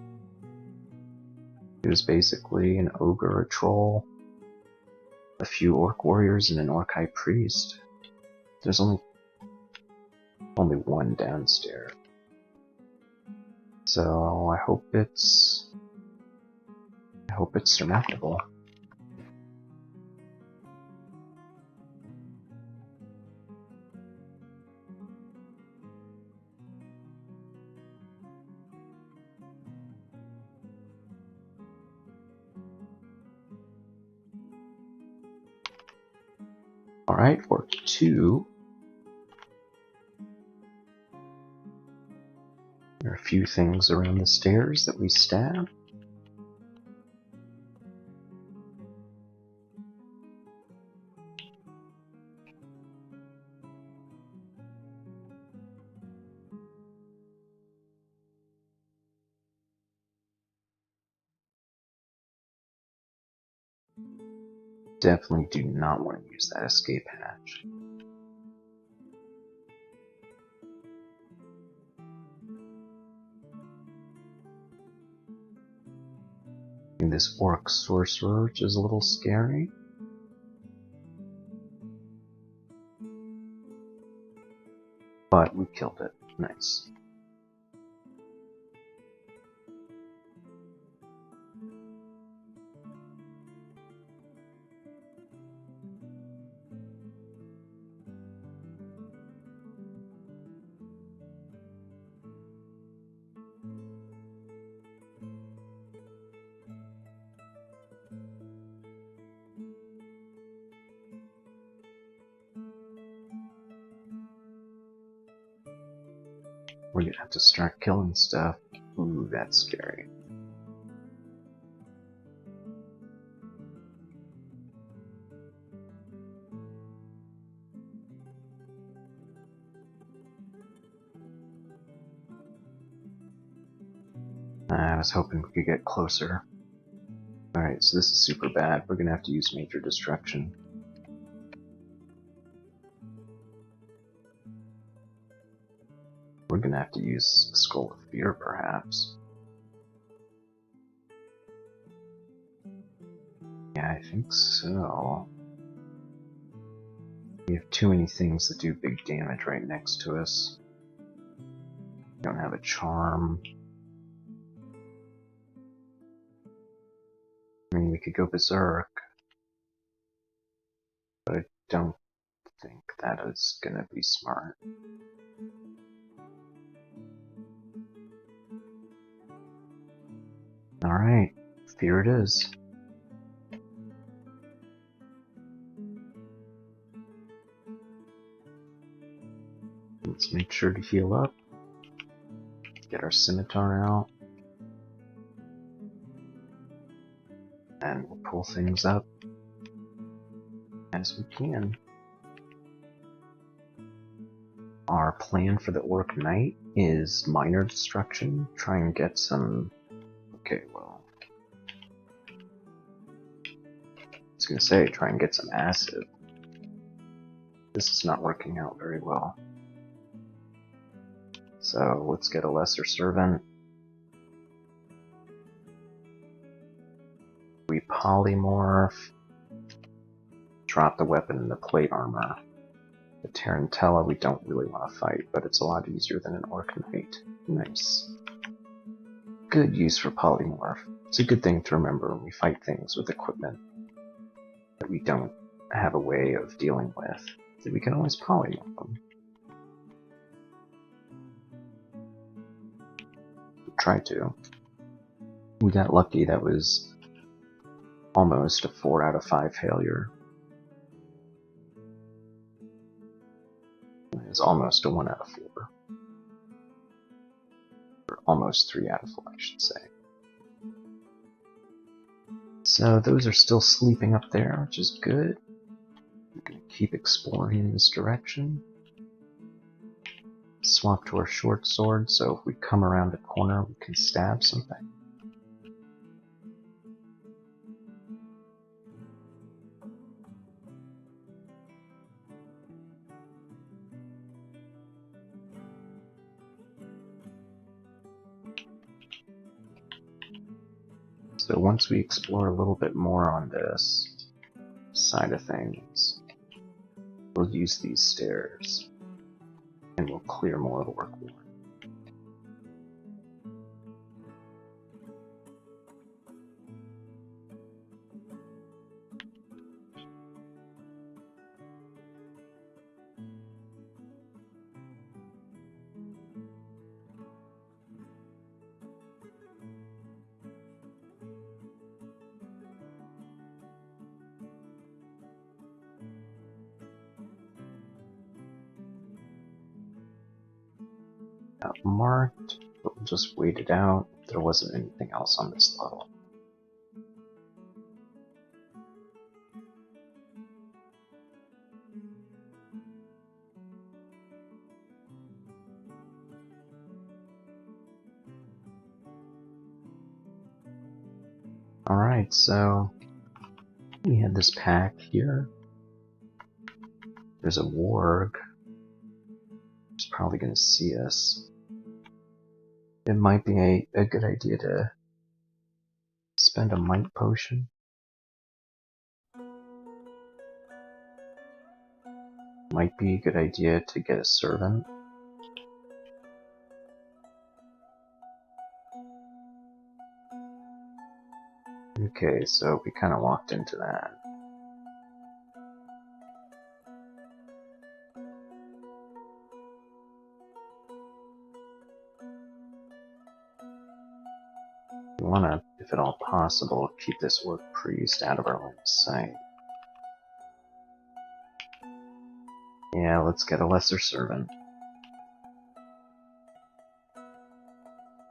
It was basically an ogre, a troll, a few orc warriors, and an orc high priest. There's only one downstairs. So I hope it's surmountable. Alright, Orc 2. There are a few things around the stairs that we stab. Definitely do not want to use that escape hatch. And this orc sorcerer, which is a little scary. But we killed it. Nice. We're gonna have to start killing stuff. Ooh, that's scary. I was hoping we could get closer. Alright, so this is super bad. We're gonna have to use major destruction. We're gonna have to use Scroll of Fear, perhaps. Yeah, I think so. We have too many things that do big damage right next to us. We don't have a charm. I mean, we could go berserk, but I don't think that is gonna be smart. Alright, here it is. Let's make sure to heal up. Get our scimitar out. And we'll pull things up as we can. Our plan for the Orc Knight is minor destruction. Try and get some... Okay, well... I was gonna say, try and get some acid. This is not working out very well. So, let's get a Lesser Servant. We polymorph. Drop the weapon in the plate armor. The Tarantella we don't really want to fight, but it's a lot easier than an Orc Knight. Nice. Good use for polymorph. It's a good thing to remember when we fight things with equipment that we don't have a way of dealing with, that we can always polymorph them. Try to. We got lucky. That was almost a 4 out of 5 failure. It was almost a 1 out of 4. Or almost 3 out of 4, I should say. So those are still sleeping up there, which is good. We're going to keep exploring in this direction. Swap to our short sword, so if we come around a corner, we can stab something. So once we explore a little bit more on this side of things, we'll use these stairs, and we'll clear more of the work ward. Not marked, but we'll just wait it out. There wasn't anything else on this level. Alright, so we had this pack here. There's a warg. He's probably going to see us. It might be a good idea to spend a might potion. Might be a good idea to get a servant. Okay, so we kind of walked into that. We want to, if at all possible, keep this Orc Priest out of our line of sight. Yeah, let's get a Lesser Servant.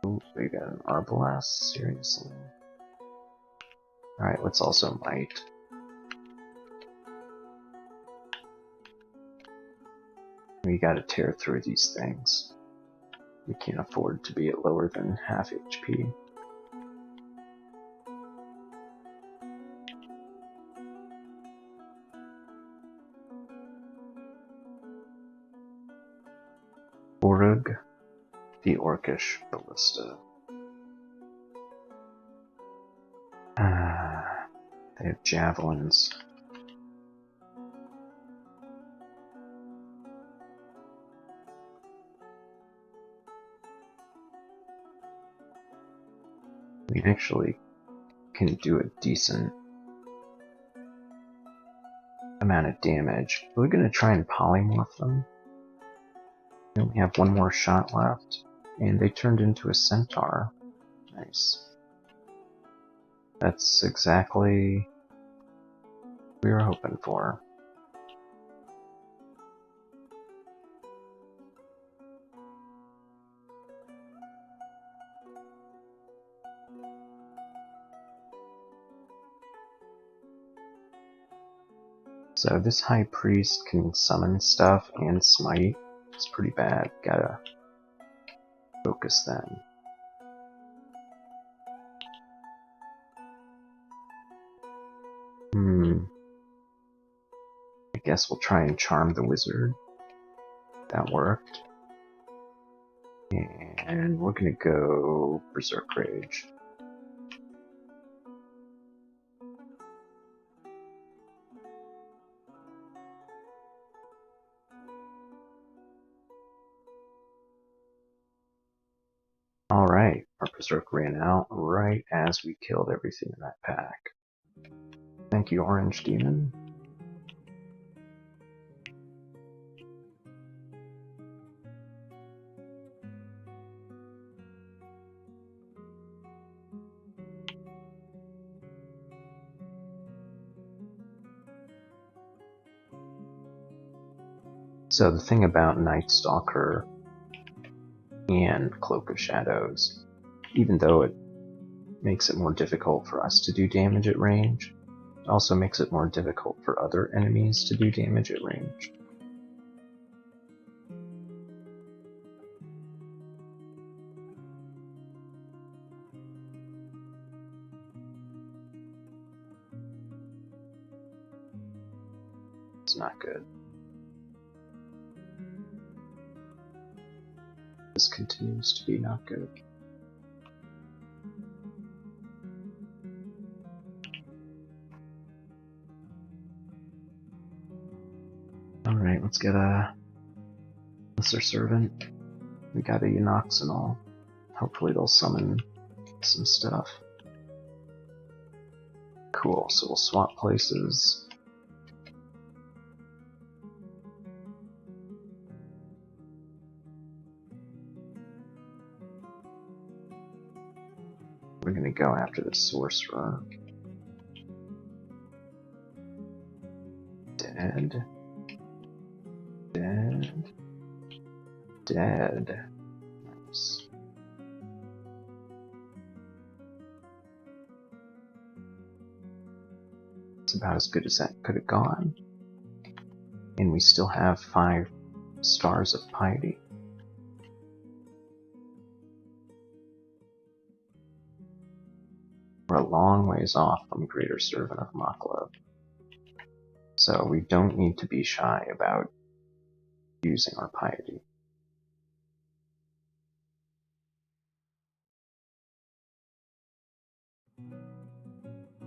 Ooh, we got an Arbalest? Seriously? Alright, let's also might. We gotta tear through these things. We can't afford to be at lower than half HP. the Orcish ballista. They have javelins. We actually can do a decent amount of damage. We're going to try and polymorph them. We only have one more shot left, and they turned into a centaur. Nice. That's exactly what we were hoping for. So this high priest can summon stuff and smite. It's pretty bad. Gotta focus then. I guess we'll try and charm the wizard. That worked. And we're gonna go Berserk Rage. Alright, our Berserk ran out right as we killed everything in that pack. Thank you, Orange Demon. So the thing about Night Stalker and Cloak of Shadows, even though it makes it more difficult for us to do damage at range, it also makes it more difficult for other enemies to do damage at range. It's not good. This continues to be not good. Alright, let's get a Lesser Servant. We got a Eunoxenol. Hopefully they'll summon some stuff. Cool, so we'll swap places. We're gonna go after the Sorcerer. Dead. Dead. Dead. Nice. It's about as good as that could have gone. And we still have 5 stars of piety. We're a long ways off from Greater Servant of Makhleb. So we don't need to be shy about using our piety.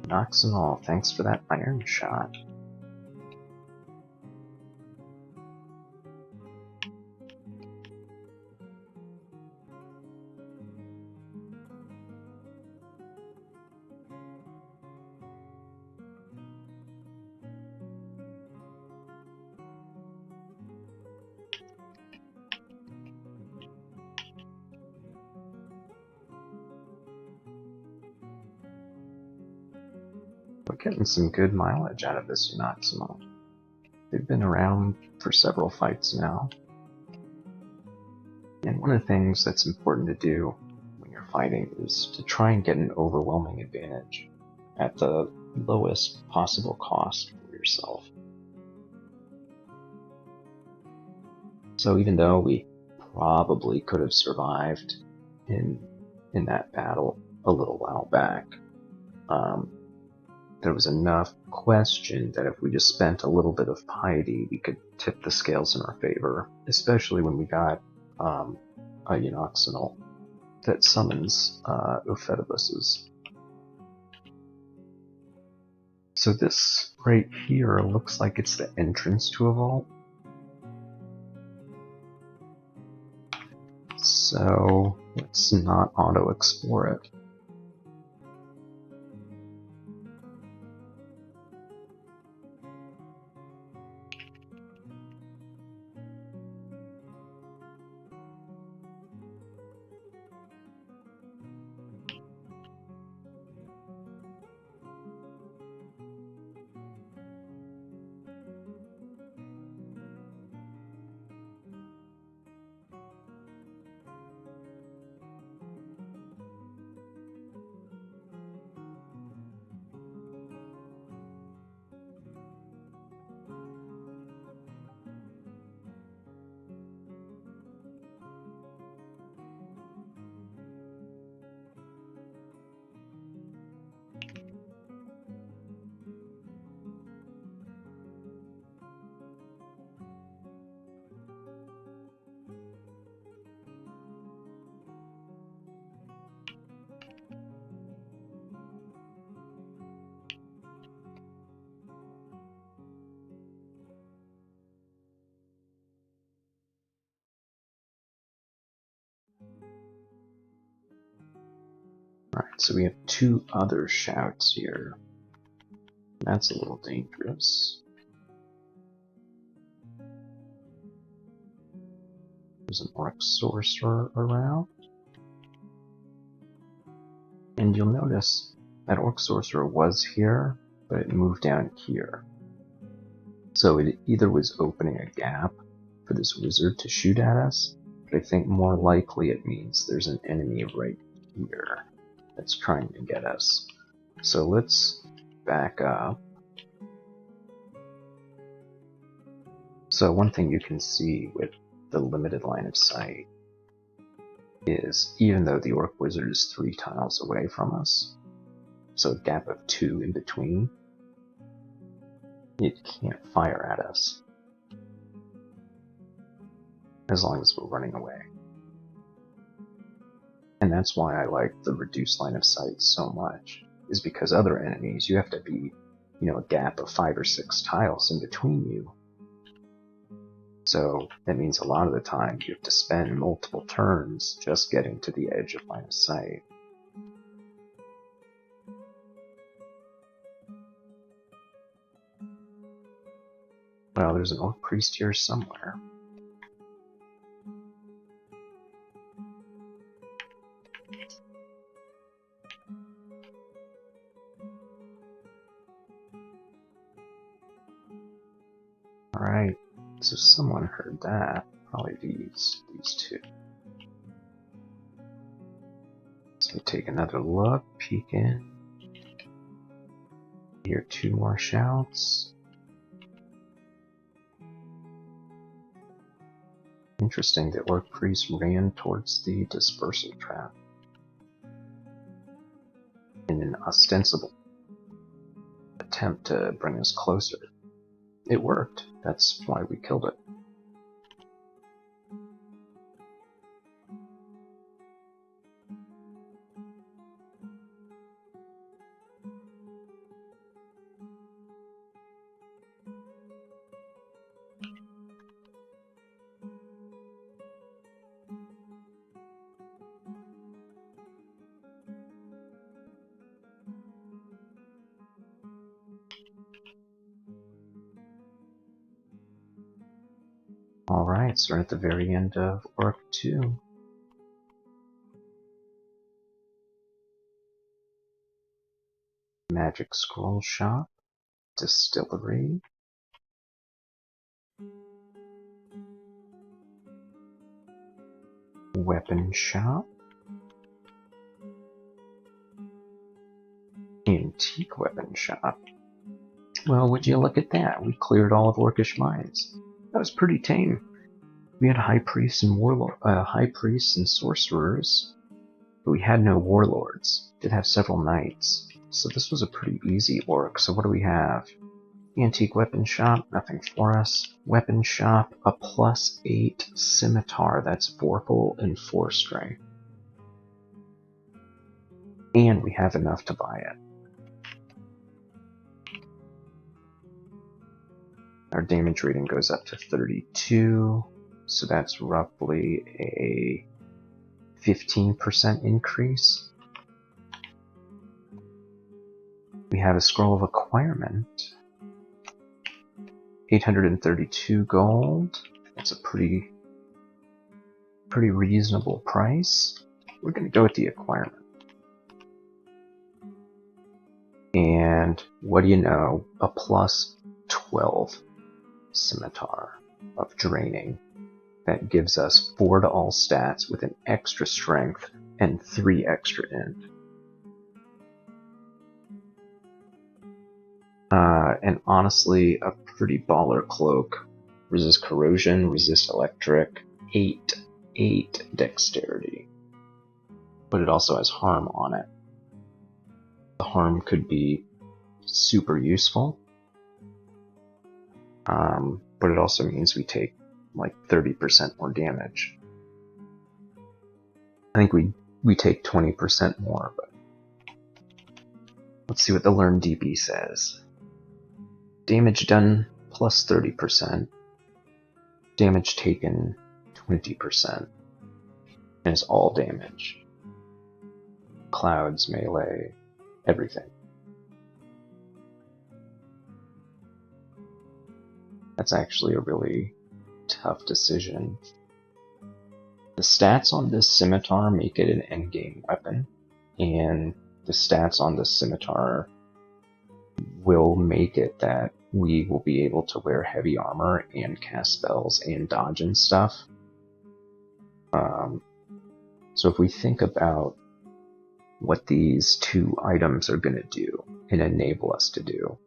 Noxenol, thanks for that iron shot. We're getting some good mileage out of this Eunoxenol. They've been around for several fights now. And one of the things that's important to do when you're fighting is to try and get an overwhelming advantage at the lowest possible cost for yourself. So even though we probably could have survived in that battle a little while back, there was enough question that if we just spent a little bit of piety, we could tip the scales in our favor, especially when we got Eunoxenal that summons Ophetibus's. So this right here looks like it's the entrance to a vault. So let's not auto-explore it. Alright, so we have two other shouts here. That's a little dangerous. There's an Orc Sorcerer around. And you'll notice that Orc Sorcerer was here, but it moved down here. So it either was opening a gap for this wizard to shoot at us, but I think more likely it means there's an enemy right here that's trying to get us. So let's back up. So one thing you can see with the limited line of sight is even though the Orc Wizard is 3 tiles away from us, so a gap of 2 in between, it can't fire at us as long as we're running away. And that's why I like the reduced line of sight so much, is because other enemies, you have to be, a gap of 5 or 6 tiles in between you. So that means a lot of the time you have to spend multiple turns just getting to the edge of line of sight. Well, there's an Orc Priest here somewhere. Alright, so someone heard that. Probably these two. So we take another look, peek in. Hear 2 more shouts. Interesting that Orc Priest ran towards the dispersal trap in an ostensible attempt to bring us closer. It worked. That's why we killed it. Alright, so we're at the very end of Orc 2. Magic Scroll Shop, Distillery, Weapon Shop, Antique Weapon Shop. Well, would you look at that? We cleared all of Orcish Mines. That was pretty tame. We had high priests and sorcerers, but we had no warlords. Did have several knights, so this was a pretty easy orc. So what do we have? Antique weapon shop, nothing for us. Weapon shop, a +8 scimitar. That's 4-full and 4 strength. And we have enough to buy it. Our damage rating goes up to 32, so that's roughly a 15% increase. We have a scroll of acquirement. 832 gold. That's a pretty reasonable price. We're going to go with the acquirement. And what do you know? A +12 scimitar of draining. That gives us 4 to all stats with an extra strength and 3 extra int. And honestly, a pretty baller cloak. Resist corrosion, resist electric, 8 dexterity. But it also has harm on it. The harm could be super useful. But it also means we take like 30% more damage. I think we take 20% more, but let's see what the Learn DB says. Damage done plus 30%. Damage taken 20%. And it's all damage. Clouds, melee, everything. That's actually a really tough decision. The stats on this scimitar make it an endgame weapon, and the stats on the scimitar will make it that we will be able to wear heavy armor and cast spells and dodge and stuff. So if we think about what these 2 items are going to do and enable us to do.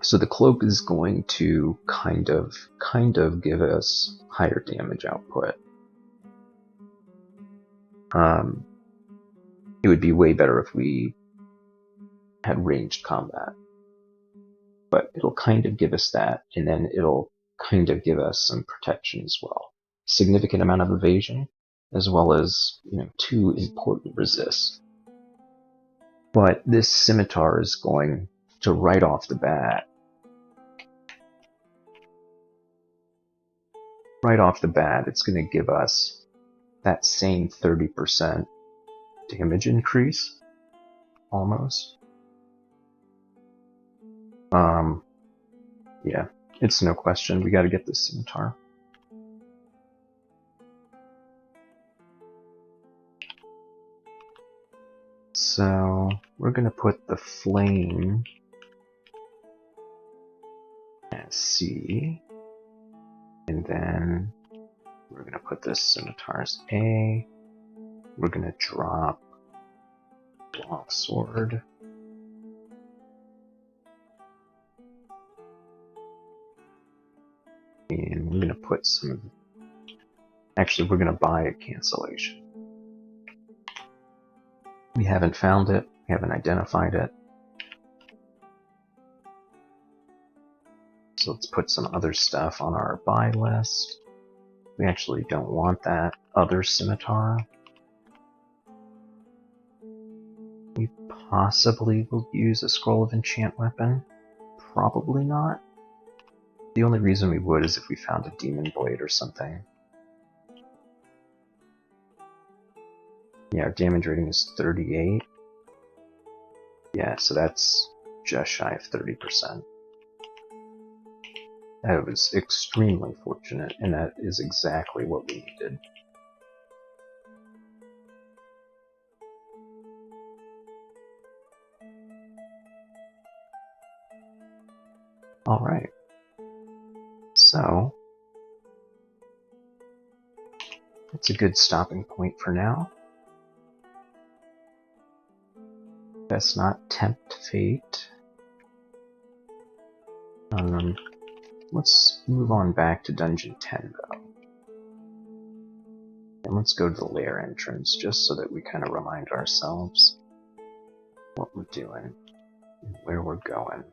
So the cloak is going to kind of give us higher damage output. It would be way better if we had ranged combat. But it'll kind of give us that, and then it'll kind of give us some protection as well. Significant amount of evasion, as well as, 2 important resists. But this scimitar is going to right off the bat, it's going to give us that same 30% damage increase, almost. Yeah, it's no question. We got to get this scimitar. So we're going to put the flame as C, and then we're going to put this scimitar as A. We're going to drop long sword. And we're going to put some... Actually, we're going to buy a cancellation. We haven't found it. We haven't identified it. So let's put some other stuff on our buy list. We actually don't want that other scimitar. We possibly will use a scroll of enchant weapon. Probably not. The only reason we would is if we found a demon blade or something. Yeah, our damage rating is 38. Yeah, so that's just shy of 30%. That was extremely fortunate, and that is exactly what we needed. Alright. So, that's a good stopping point for now. Best not tempt fate. Let's move on back to Dungeon 10, though. And let's go to the Lair entrance, just so that we kind of remind ourselves what we're doing and where we're going.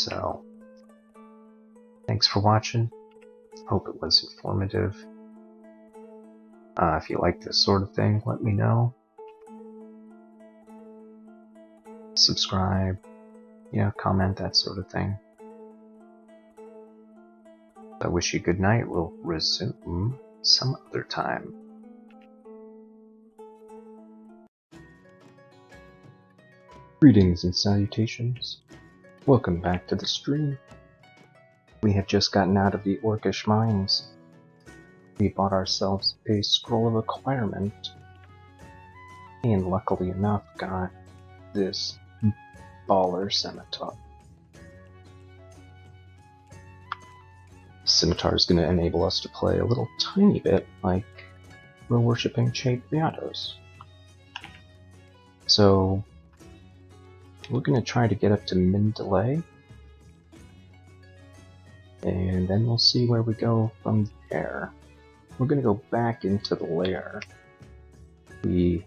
So, thanks for watching. Hope it was informative. If you like this sort of thing, let me know. Subscribe, comment, that sort of thing. I wish you good night. We'll resume some other time. Greetings and salutations. Welcome back to the stream. We have just gotten out of the Orcish Mines. We bought ourselves a scroll of acquirement, and luckily enough got this baller scimitar. Scimitar is going to enable us to play a little tiny bit like we're worshipping Baddies. So we're going to try to get up to min delay, and then we'll see where we go from there. We're going to go back into the lair. We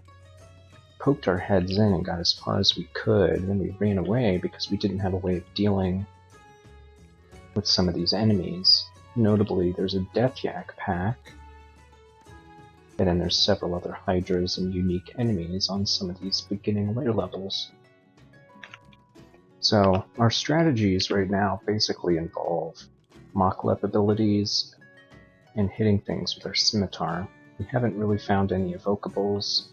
poked our heads in and got as far as we could, and then we ran away because we didn't have a way of dealing with some of these enemies. Notably, there's a Death Yak pack, and then there's several other Hydras and unique enemies on some of these beginning lair levels. So, our strategies right now basically involve Mock-Lep abilities and hitting things with our scimitar. We haven't really found any evocables.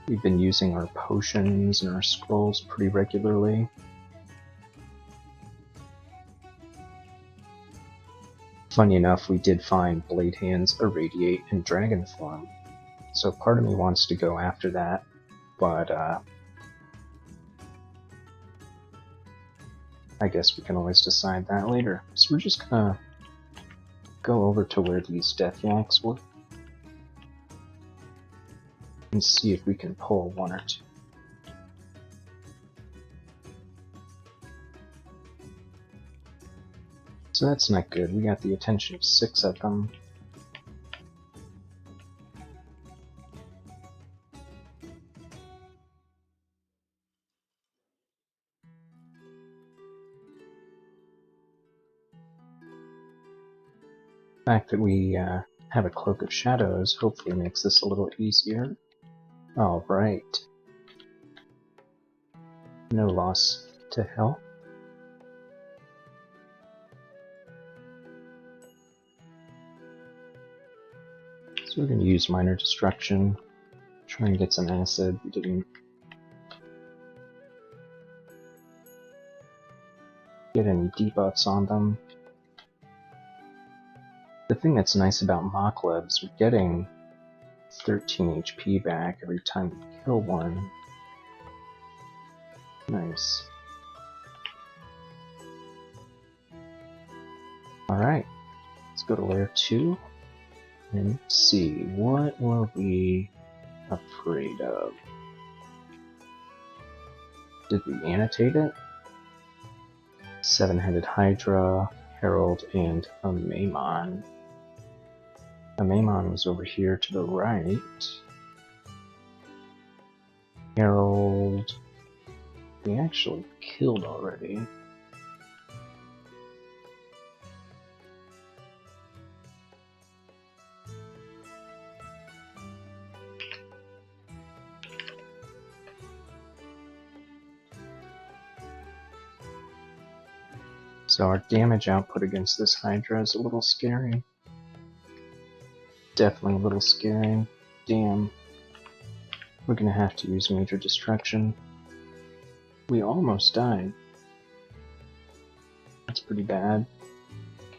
We've been using our potions and our scrolls pretty regularly. Funny enough, we did find Blade Hands, Irradiate, and Dragon Form, so part of me wants to go after that, but I guess we can always decide that later. So we're just gonna go over to where these Death Yaks were and see if we can pull one or two. So that's not good. We got the attention of 6 of them. The fact that we have a Cloak of Shadows hopefully makes this a little easier. Alright. No loss to health. So we're going to use Minor Destruction, try and get some acid. We didn't get any debuffs on them. The thing that's nice about Mock-Lep is we're getting 13 HP back every time we kill one. Nice. Alright, let's go to Lair 2 and see, what were we afraid of? Did we annotate it? 7-headed Hydra, Herald, and a Maimon. A Maimon was over here to the right. Herald, we actually killed already. So our damage output against this Hydra is a little scary. Definitely a little scary. Damn. We're gonna have to use Major Destruction. We almost died. That's pretty bad.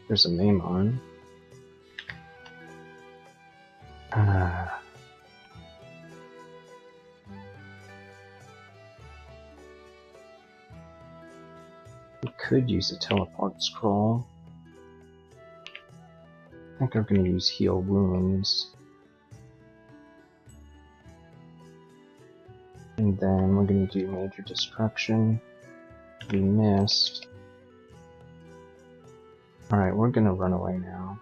There's a Maimon. We could use a Teleport Scroll. I think I'm going to use Heal Wounds. And then we're going to do Major Destruction. We missed. Alright, we're going to run away now.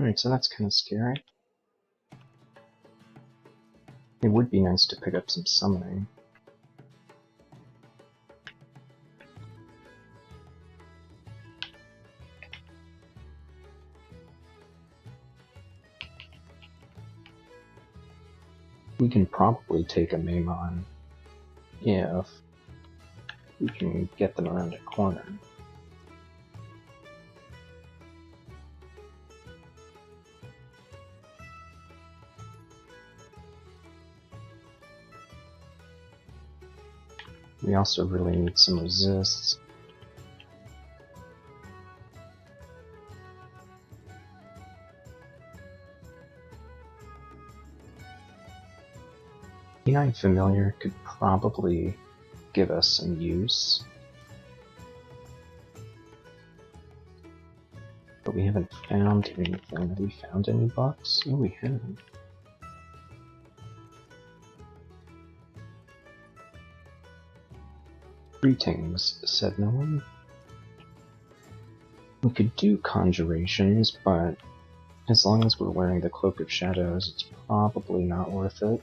Alright, so that's kind of scary. It would be nice to pick up some summoning. We can probably take a Maimon if we can get them around a corner. We also really need some resists. Canine Familiar could probably give us some use. But we haven't found anything. Have we found any bucks? Oh, we have. Greetings, said no one. We could do conjurations, but as long as we're wearing the Cloak of Shadows, it's probably not worth it.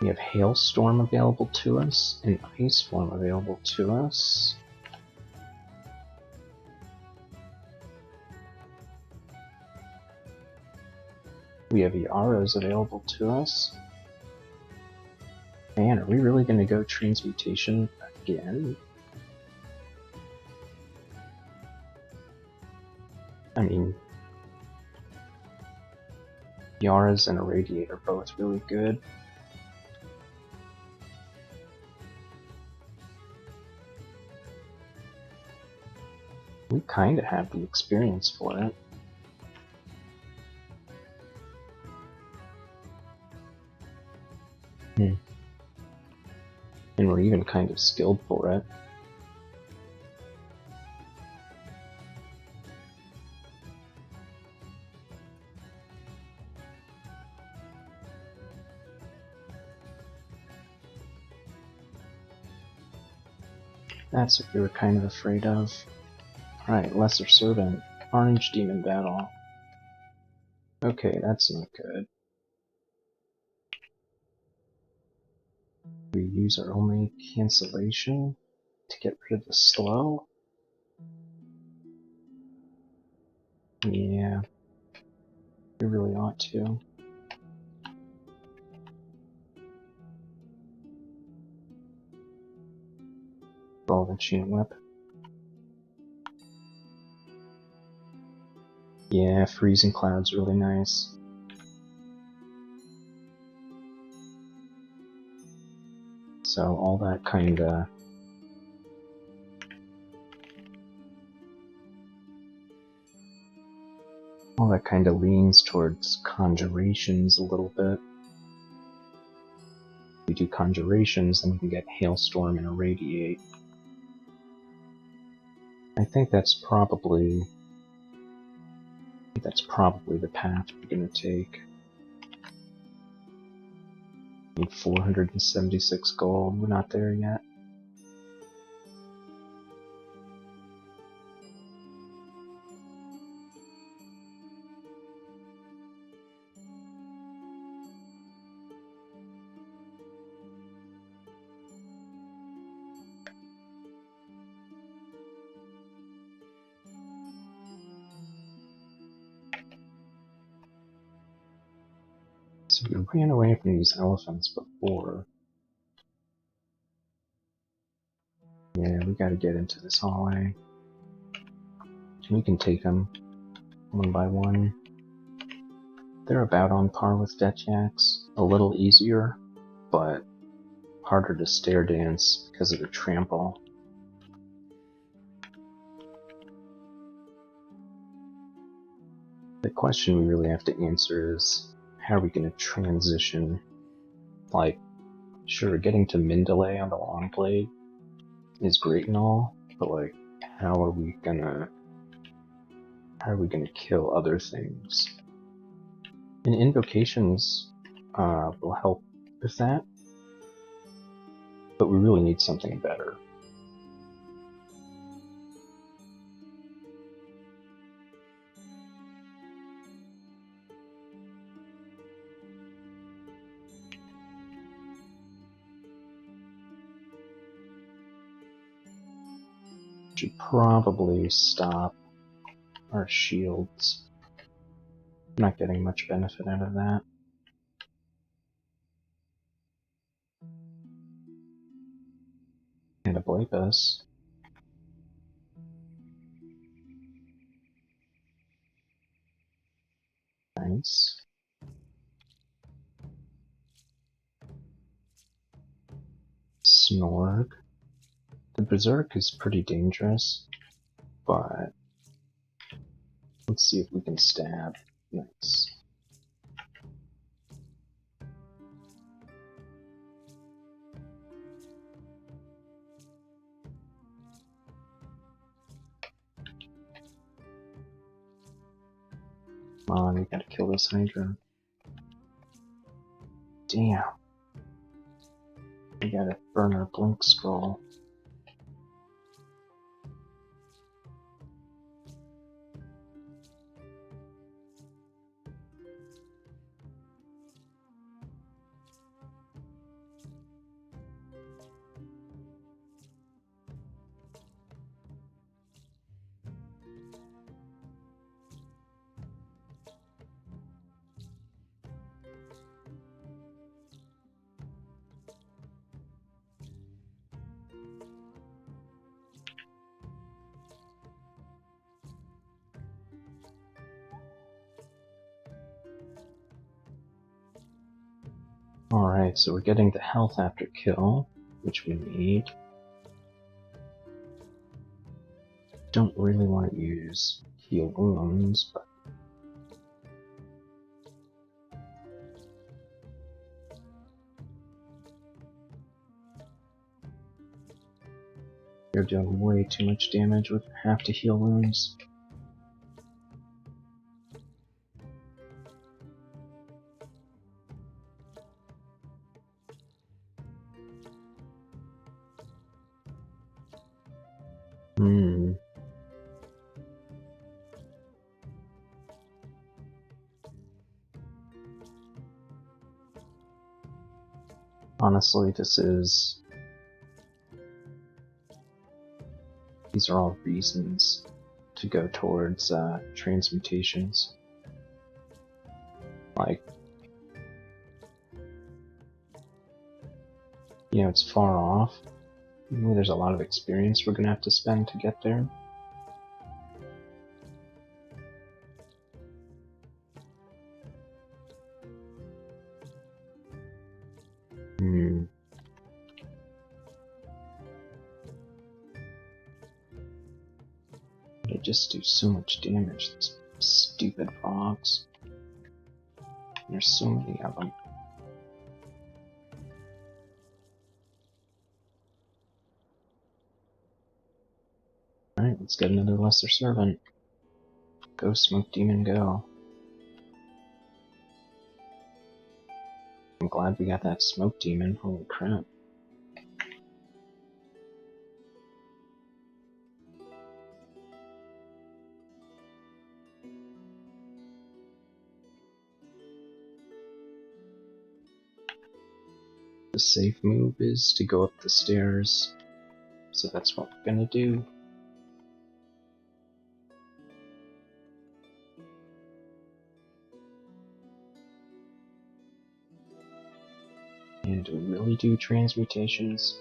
We have Hailstorm available to us, and Ice Form available to us. We have Yaras available to us. Man, are we really going to go Transmutation again? I mean, Yaras and Irradiate are both really good. We kind of have the experience for it. And we're even kind of skilled for it. That's what we were kind of afraid of. Alright, Lesser Servant. Orange Demon Battle. Okay, that's not good. We use our only cancellation to get rid of the slow. Yeah, we really ought to. Roll the Chain Whip. Yeah, Freezing Cloud's really nice. So all that kinda... leans towards conjurations a little bit. If we do conjurations, then we can get Hailstorm and Irradiate. I think that's probably the path we're gonna take. Need 476 gold. We're not there yet. So we ran away from these elephants before. Yeah, we gotta get into this hallway. We can take them one by one. They're about on par with Detjaks. A little easier, but harder to stair dance because of the trample. The question we really have to answer is, how are we going to transition? Like, sure, getting to Mindalay on the long blade is great and all, but like, how are we gonna kill other things? And invocations will help with that, but we really need something better. Should probably stop our shields. I'm not getting much benefit out of that. And a Blapus. Nice. Snorg. The Berserk is pretty dangerous, but let's see if we can stab. Nice. Come on, we gotta kill this Hydra. Damn. We gotta burn our Blink Scroll. Alright, so we're getting the health after kill, which we need. Don't really want to use heal wounds, but you're doing way too much damage with half to heal wounds. Honestly, these are all reasons to go towards transmutations. Like, you know, it's far off. Maybe there's a lot of experience we're gonna have to spend to get there. They just do so much damage, these stupid frogs. There's so many of them. Alright, let's get another Lesser Servant. Go, Smoke Demon, go. I'm glad we got that Smoke Demon, holy crap. The safe move is to go up the stairs, so that's what we're gonna do. And do we really do transmutations?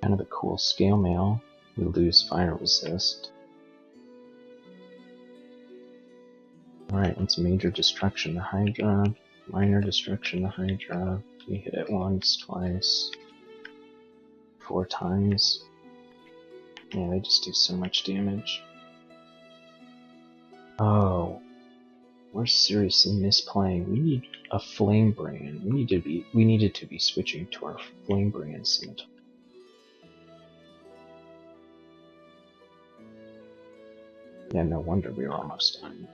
Kind of a cool scale mail. We lose fire resist. Alright, let's major destruction to Hydra, minor destruction to Hydra. We hit it once, twice, 4 times. Yeah, they just do so much damage. Oh. We're seriously misplaying. We need a flame brand. We needed to be switching to our flame brand scimitar. Yeah, no wonder we were almost done.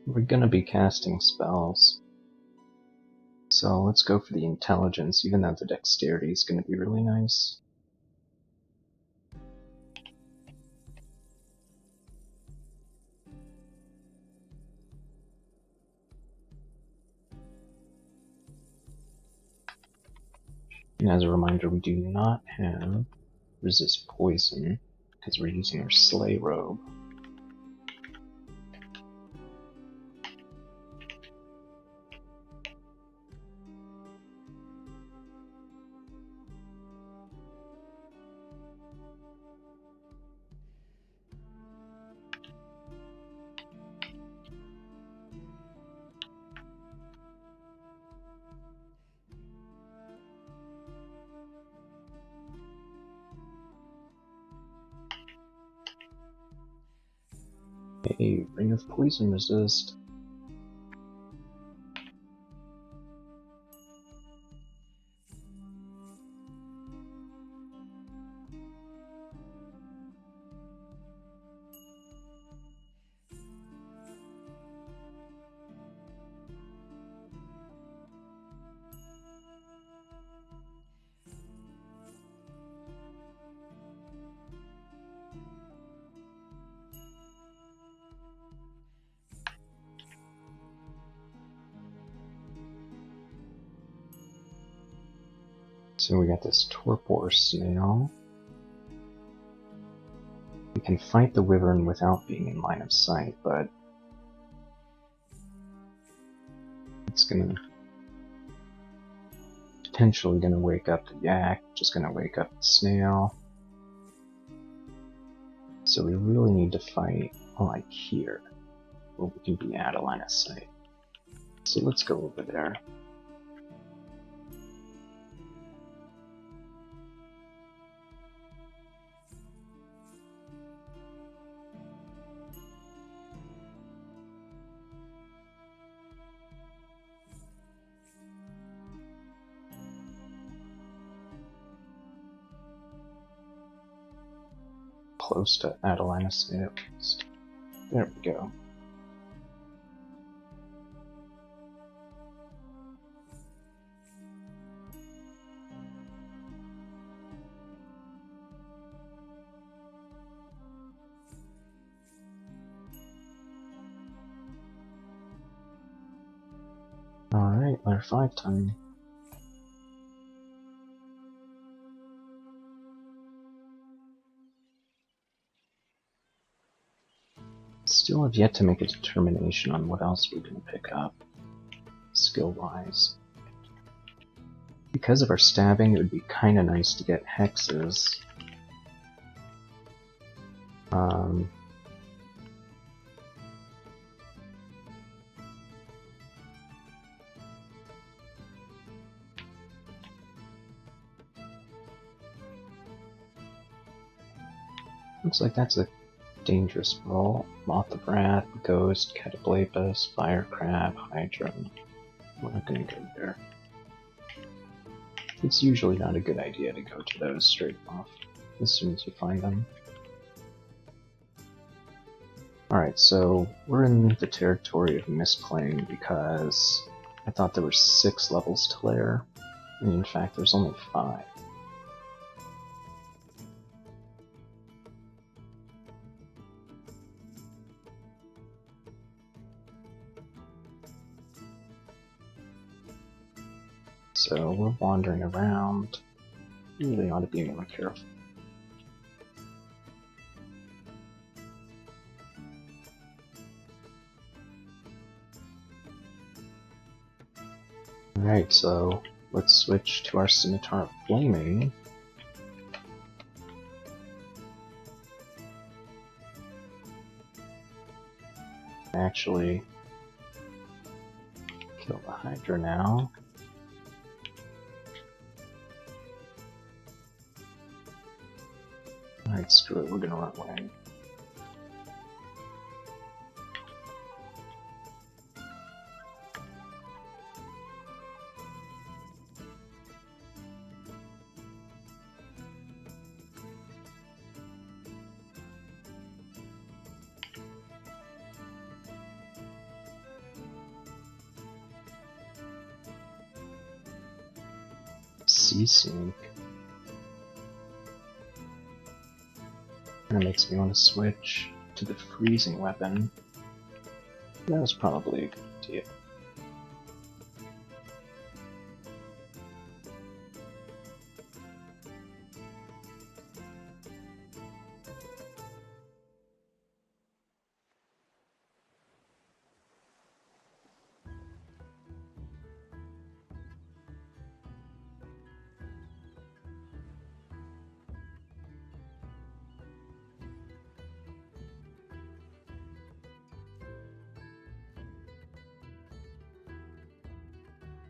We're gonna be casting spells. So let's go for the intelligence, even though the dexterity is gonna be really nice. And as a reminder, we do not have resist poison, because we're using our Slay Robe. Hey, Ring of Poison resist. So we got this torpor snail. We can fight the wyvern without being in line of sight, but it's potentially gonna wake up the yak, just gonna wake up the snail. So we really need to fight like here, where we can be out of line of sight. So let's go over there. Close to Adelina State. There we go. Alright, Lair 5 time. Still have yet to make a determination on what else we can pick up, skill-wise. Because of our stabbing, it would be kinda nice to get hexes. Looks like that's a dangerous roll. Moth of Wrath, Ghost, Catablapus, Fire Crab, Hydra. We're not gonna go there. It's usually not a good idea to go to those straight off, as soon as you find them. Alright, so we're in the territory of misplaying because I thought there were 6 levels to Lair, and in fact there's only 5. so we're wandering around. We really ought to be more careful. Alright, so let's switch to our Scimitar of Flaming. Actually, kill the Hydra now. Alright, screw it, we're gonna run away. Sea Sneak. That makes me want to switch to the freezing weapon. That was probably a good idea.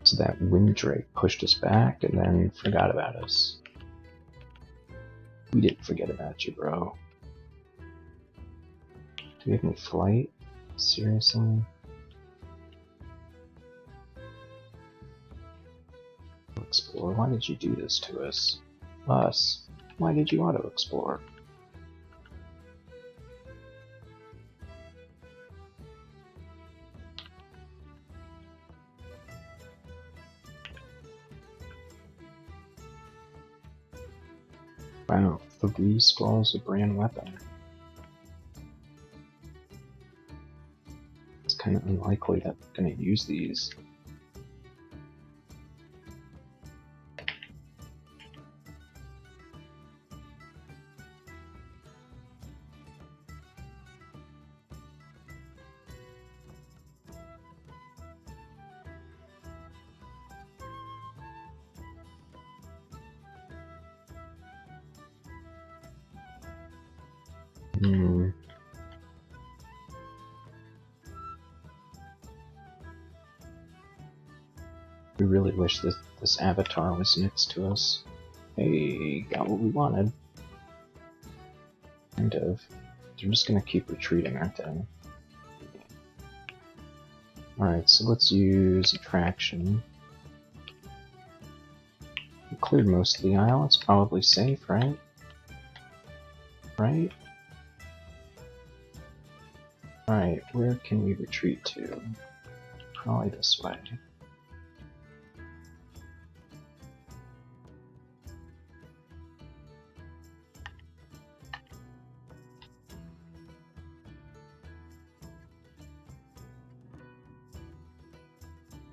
So that Windrake pushed us back and then forgot about us. We didn't forget about you, bro. Do we have any flight? Seriously? Explore? Why did you do this to us? Us? Why did you auto-explore? Wow, 3 scrolls of brand weapon. It's kind of unlikely that we're going to use these. We really wish that this avatar was next to us. Hey, got what we wanted. Kind of. They're just gonna keep retreating, aren't they? Alright, so let's use Attraction. We cleared most of the isle, it's probably safe, right? Right? Alright, where can we retreat to? Probably this way.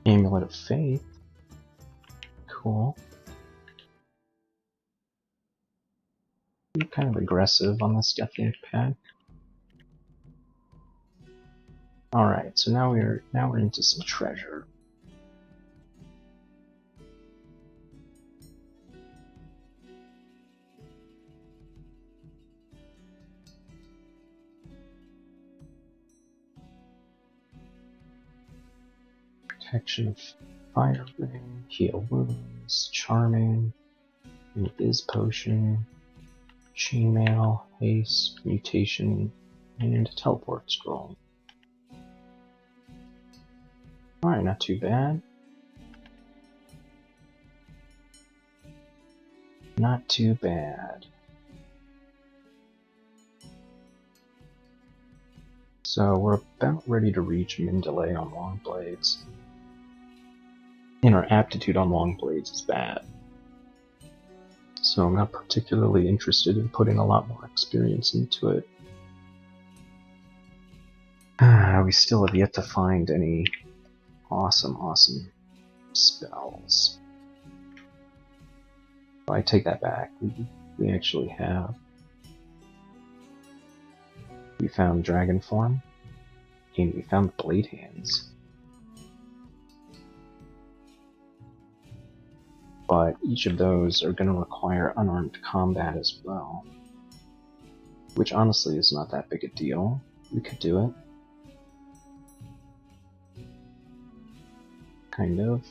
Amulet of Faith. Cool. You're kind of aggressive on this Death pack. Alright, so now we're into some treasure. Protection of Fire Ring, Heal Wounds, Charming, Biz Potion, Chainmail, Haste, Mutation, and Teleport Scroll. Alright, not too bad. Not too bad. So we're about ready to reach Mindelay on long blades. And our aptitude on long blades is bad. So I'm not particularly interested in putting a lot more experience into it. We still have yet to find any awesome spells. Well, I take that back. We actually have. We found Dragon Form, and we found Blade Hands. But each of those are going to require unarmed combat as well. Which honestly is not that big a deal. We could do it. Kind of.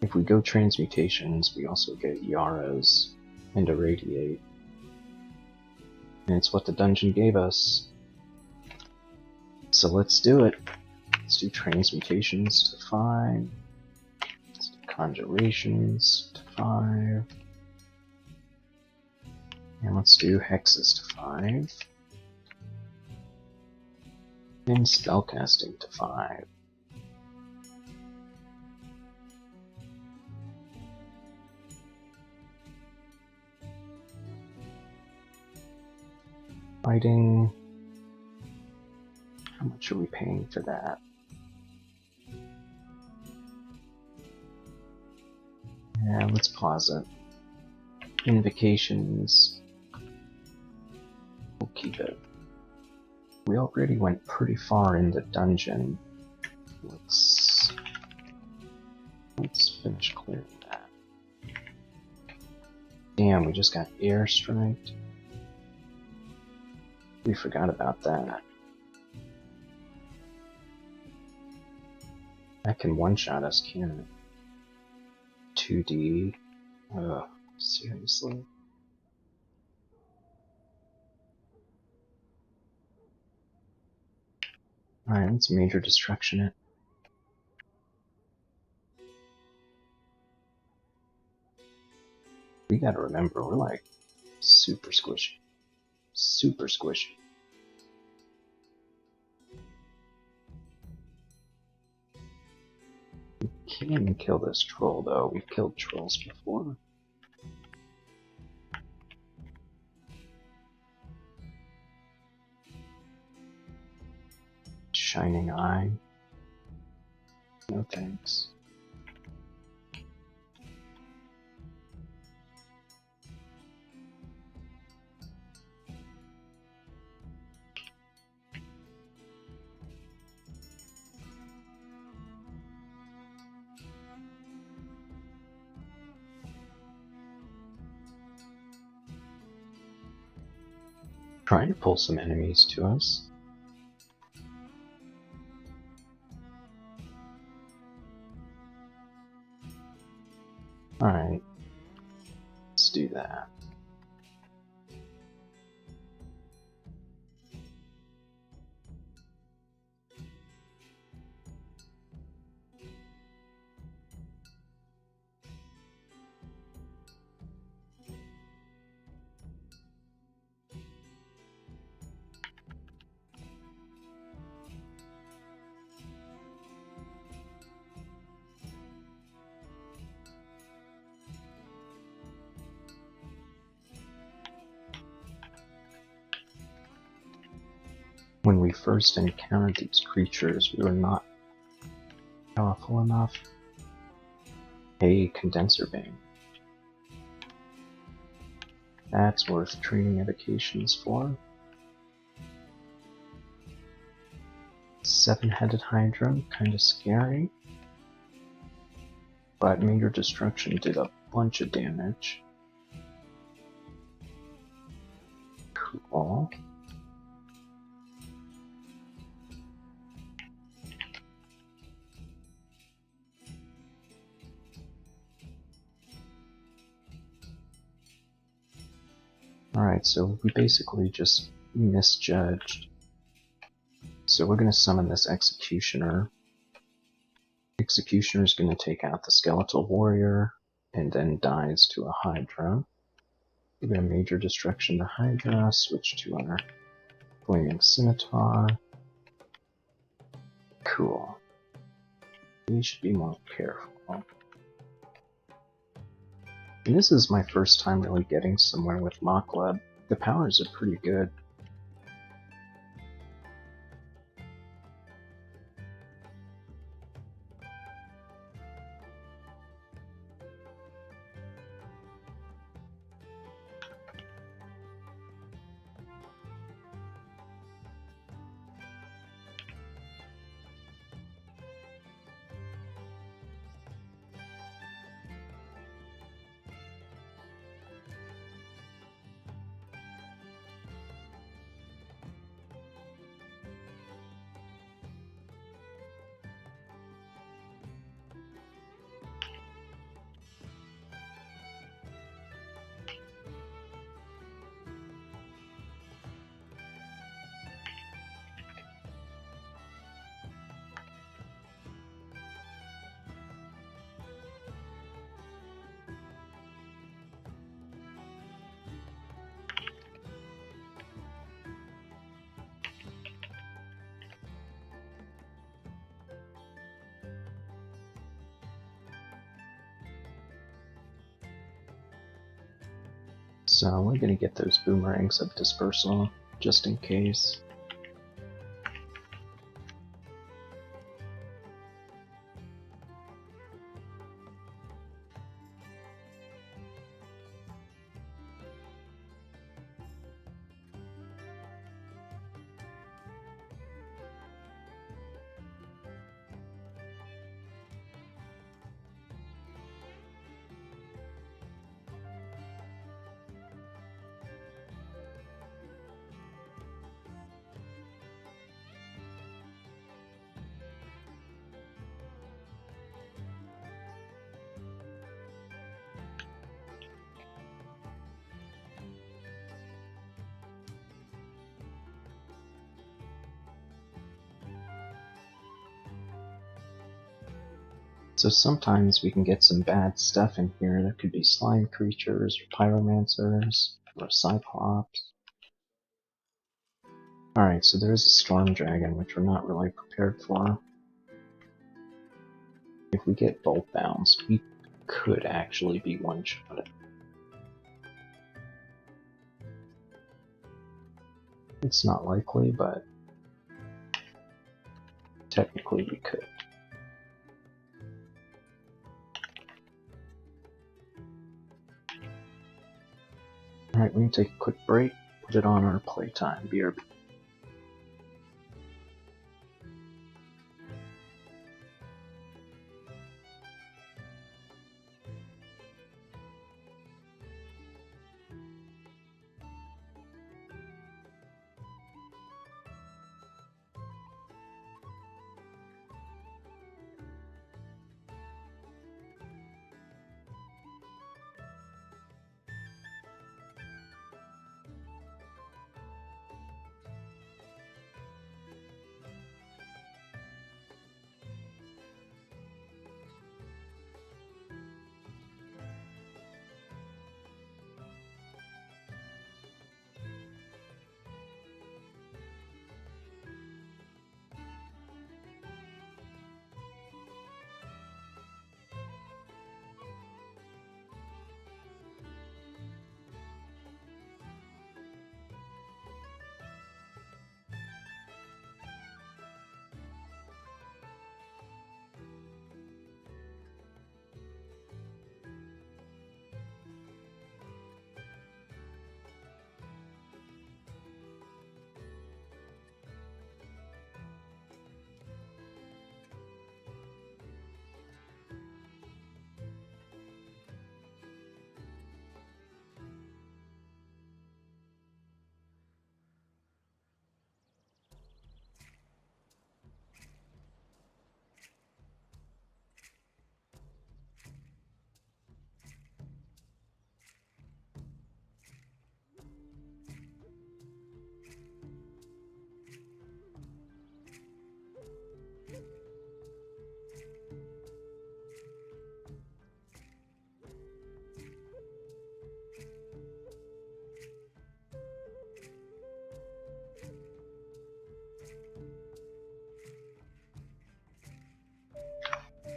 If we go transmutations, we also get Yaras and Irradiate. And it's what the dungeon gave us. So let's do it. Let's do transmutations to 5. Let's do conjurations to 5. And let's do hexes to 5. And spellcasting to 5. Fighting. How much are we paying for that? Yeah, let's pause it. Invocations. We'll keep it. We already went pretty far in the dungeon. Let's finish clearing that. Damn, we just got airstriked. We forgot about that. That can one-shot us, can't it? 2D. Ugh, seriously? Alright, let's major destruction it. We gotta remember, we're like super squishy. Super squishy. We can kill this troll though, we've killed trolls before. Shining Eye. No thanks. Trying to pull some enemies to us. Alright, let's do that. When we first encountered these creatures, we were not powerful enough. Hey, Condenser Bane. That's worth trading evocations for. 7-headed Hydra, kinda scary. But Major Destruction did a bunch of damage. Cool. Alright, so we basically just misjudged. So we're going to summon this Executioner. Executioner is going to take out the Skeletal Warrior, and then dies to a Hydra. We're going to Major Destruction the Hydra, switch to our Flaming Scimitar. Cool. We should be more careful. And this is my first time really getting somewhere with Mokleb. The powers are pretty good. So we're gonna get those boomerangs of dispersal, just in case. So sometimes we can get some bad stuff in here. There could be slime creatures, or pyromancers, or cyclops. Alright, so there's a storm dragon, which we're not really prepared for. If we get bolt bounds, we could actually be one-shotted. It's not likely, but technically we could. Alright, we're going to take a quick break, put it on our playtime, BRB.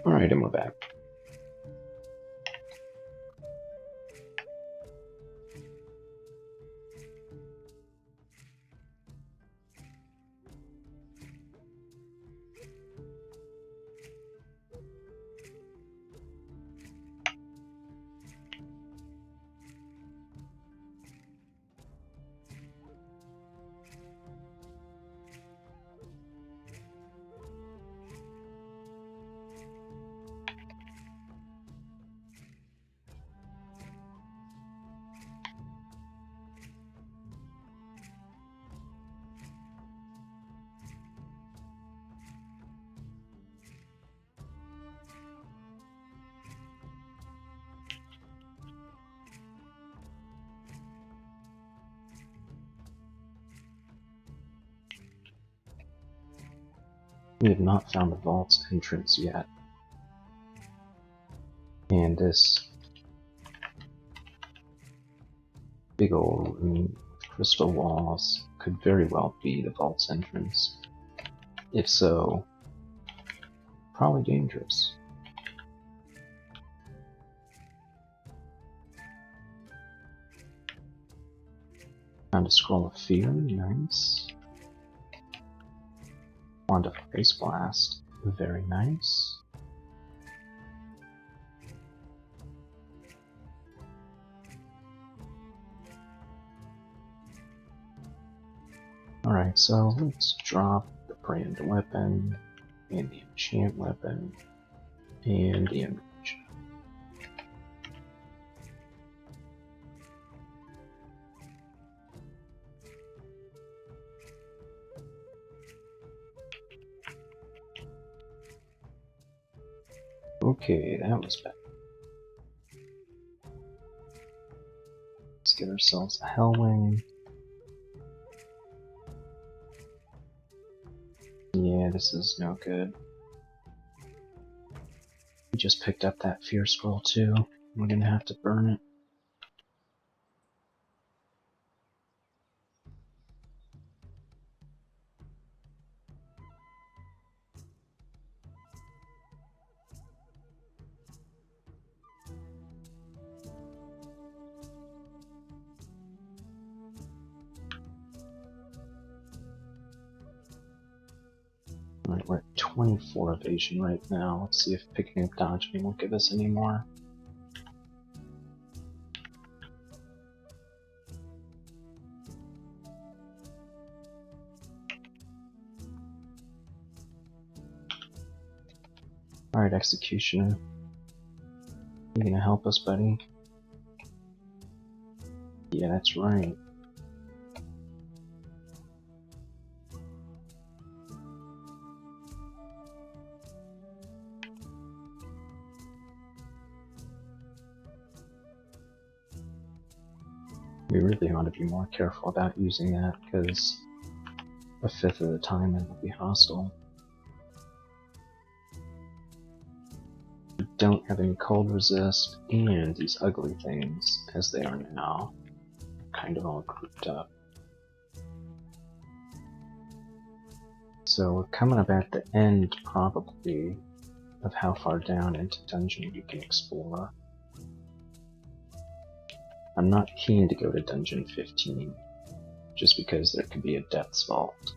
Alright, and we're back. We have not found the vault's entrance yet. And this big old room with crystal walls could very well be the vault's entrance. If so, probably dangerous. Found a scroll of fear, nice. Wand of Ice Blast, very nice. Alright, so let's drop the brand weapon, and the enchant weapon, and the enrich. Okay, that was bad. Let's get ourselves a Hellwing. Yeah, this is no good. We just picked up that Fear Scroll too. We're gonna have to burn it. Alright, we're at 24 evasion right now. Let's see if picking up dodging will give us any more. Alright, Executioner. You gonna help us, buddy? Yeah, that's right. We really ought to be more careful about using that, because a fifth of the time it will be hostile. We don't have any cold resist, and these ugly things, as they are now, kind of all grouped up. So we're coming up at the end, probably, of how far down into dungeon you can explore. I'm not keen to go to dungeon 15, just because there could be a Death's Vault.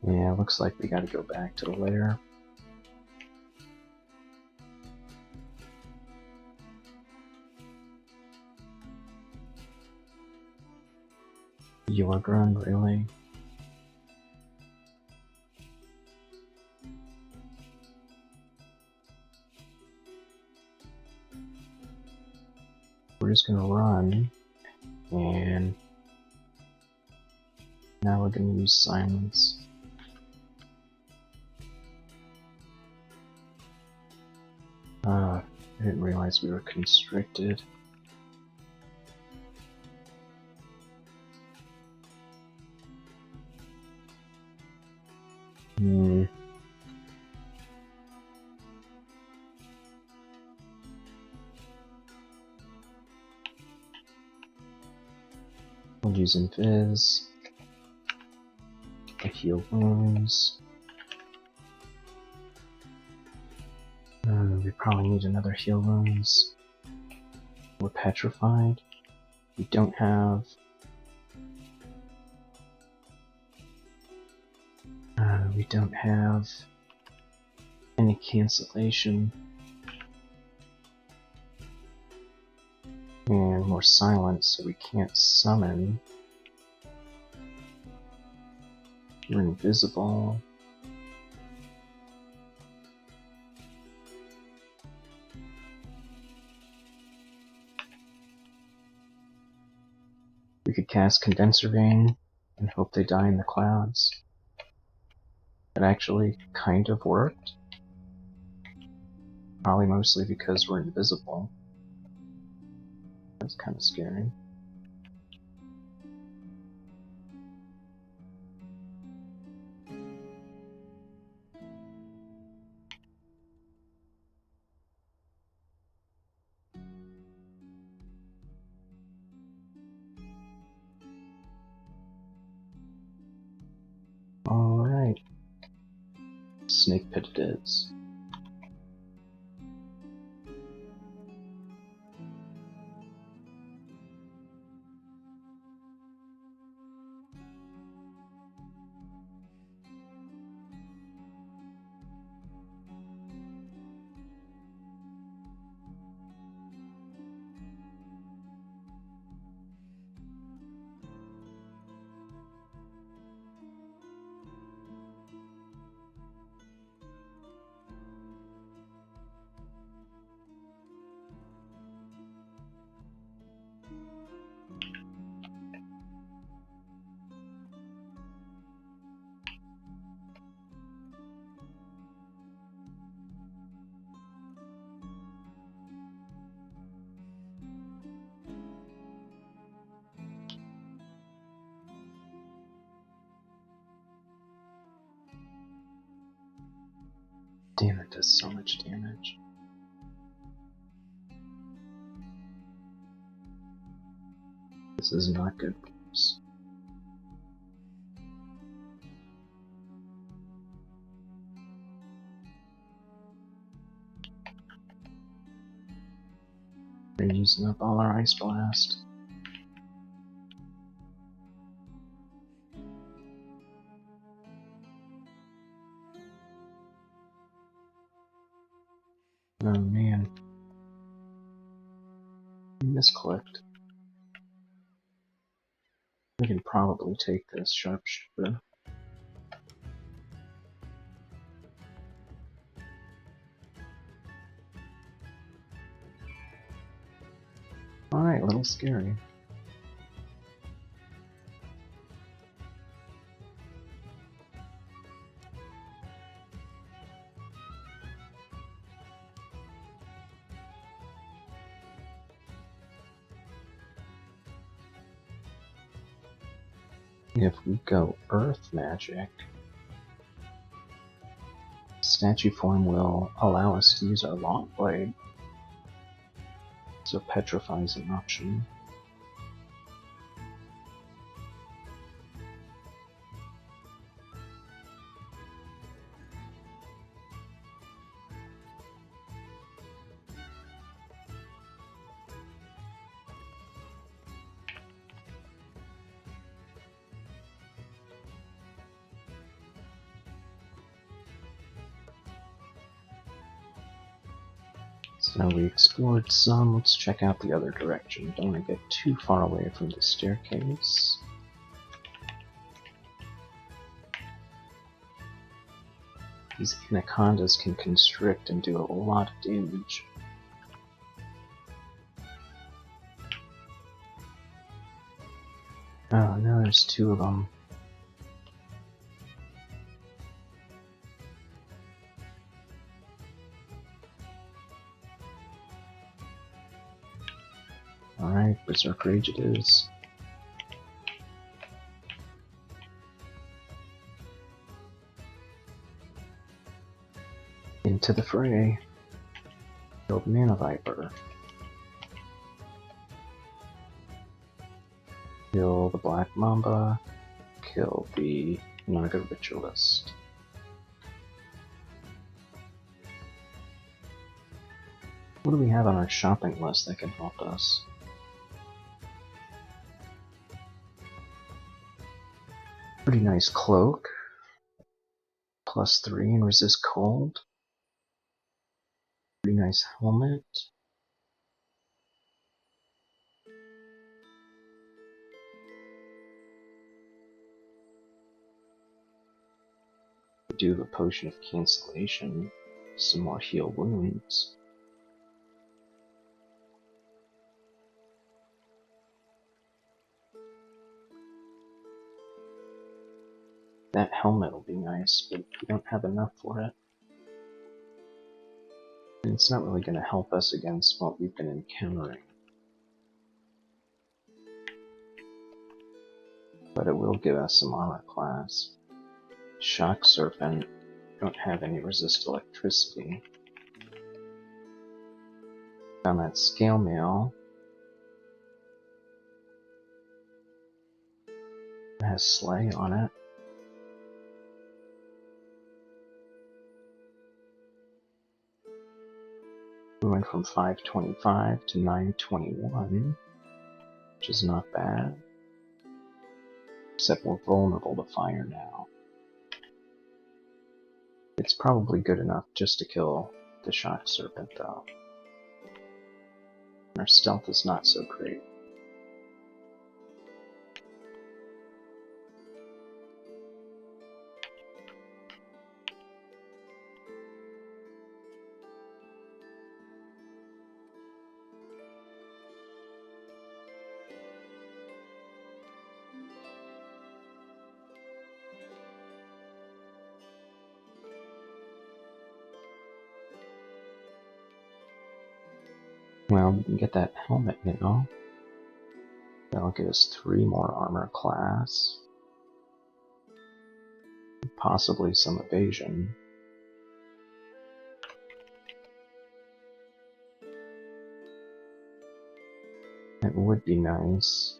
Yeah, looks like we gotta go back to the Lair. Yorgrun, really? We're just gonna run, and now we're gonna use silence. I didn't realize we were constricted. We'll use Invis. I heal wounds. We probably need another heal wounds. We're petrified. We don't have... we don't have any cancellation. And we're silent, so we can't summon. We're invisible. We could cast Condenser Vein and hope they die in the clouds. It actually kind of worked. Probably mostly because we're invisible. That's kind of scary. Alright. Snake Pit it is. Damn, it does so much damage. This is not good for us. We're using up all our Ice Blast. Oh man. Misclicked. We can probably take this Sharpshooter. Alright, a little scary. If we go Earth Magic, Statue Form will allow us to use our Long Blade, so Petrify is an option. So we explored some, let's check out the other direction. Don't want to get too far away from the staircase. These anacondas can constrict and do a lot of damage. Oh no, there's two of them. Alright, Berserk Rage it is. Into the fray. Build Mana Viper. Kill the Black Mamba. Kill the Naga Ritualist. What do we have on our shopping list that can help us? Pretty nice cloak. +3 and resist cold. Pretty nice helmet. We do have a potion of cancellation. Some more heal wounds. That helmet will be nice, but we don't have enough for it. And it's not really going to help us against what we've been encountering. But it will give us some armor class. Shock Serpent. Don't have any resist electricity. Found that scale mail. It has Slay on it. We went from 525 to 921, which is not bad. Except we're vulnerable to fire now. It's probably good enough just to kill the Shock Serpent, though. Our stealth is not so great. Well, we can get that helmet now. That'll give us 3 more armor class. Possibly some evasion. It would be nice.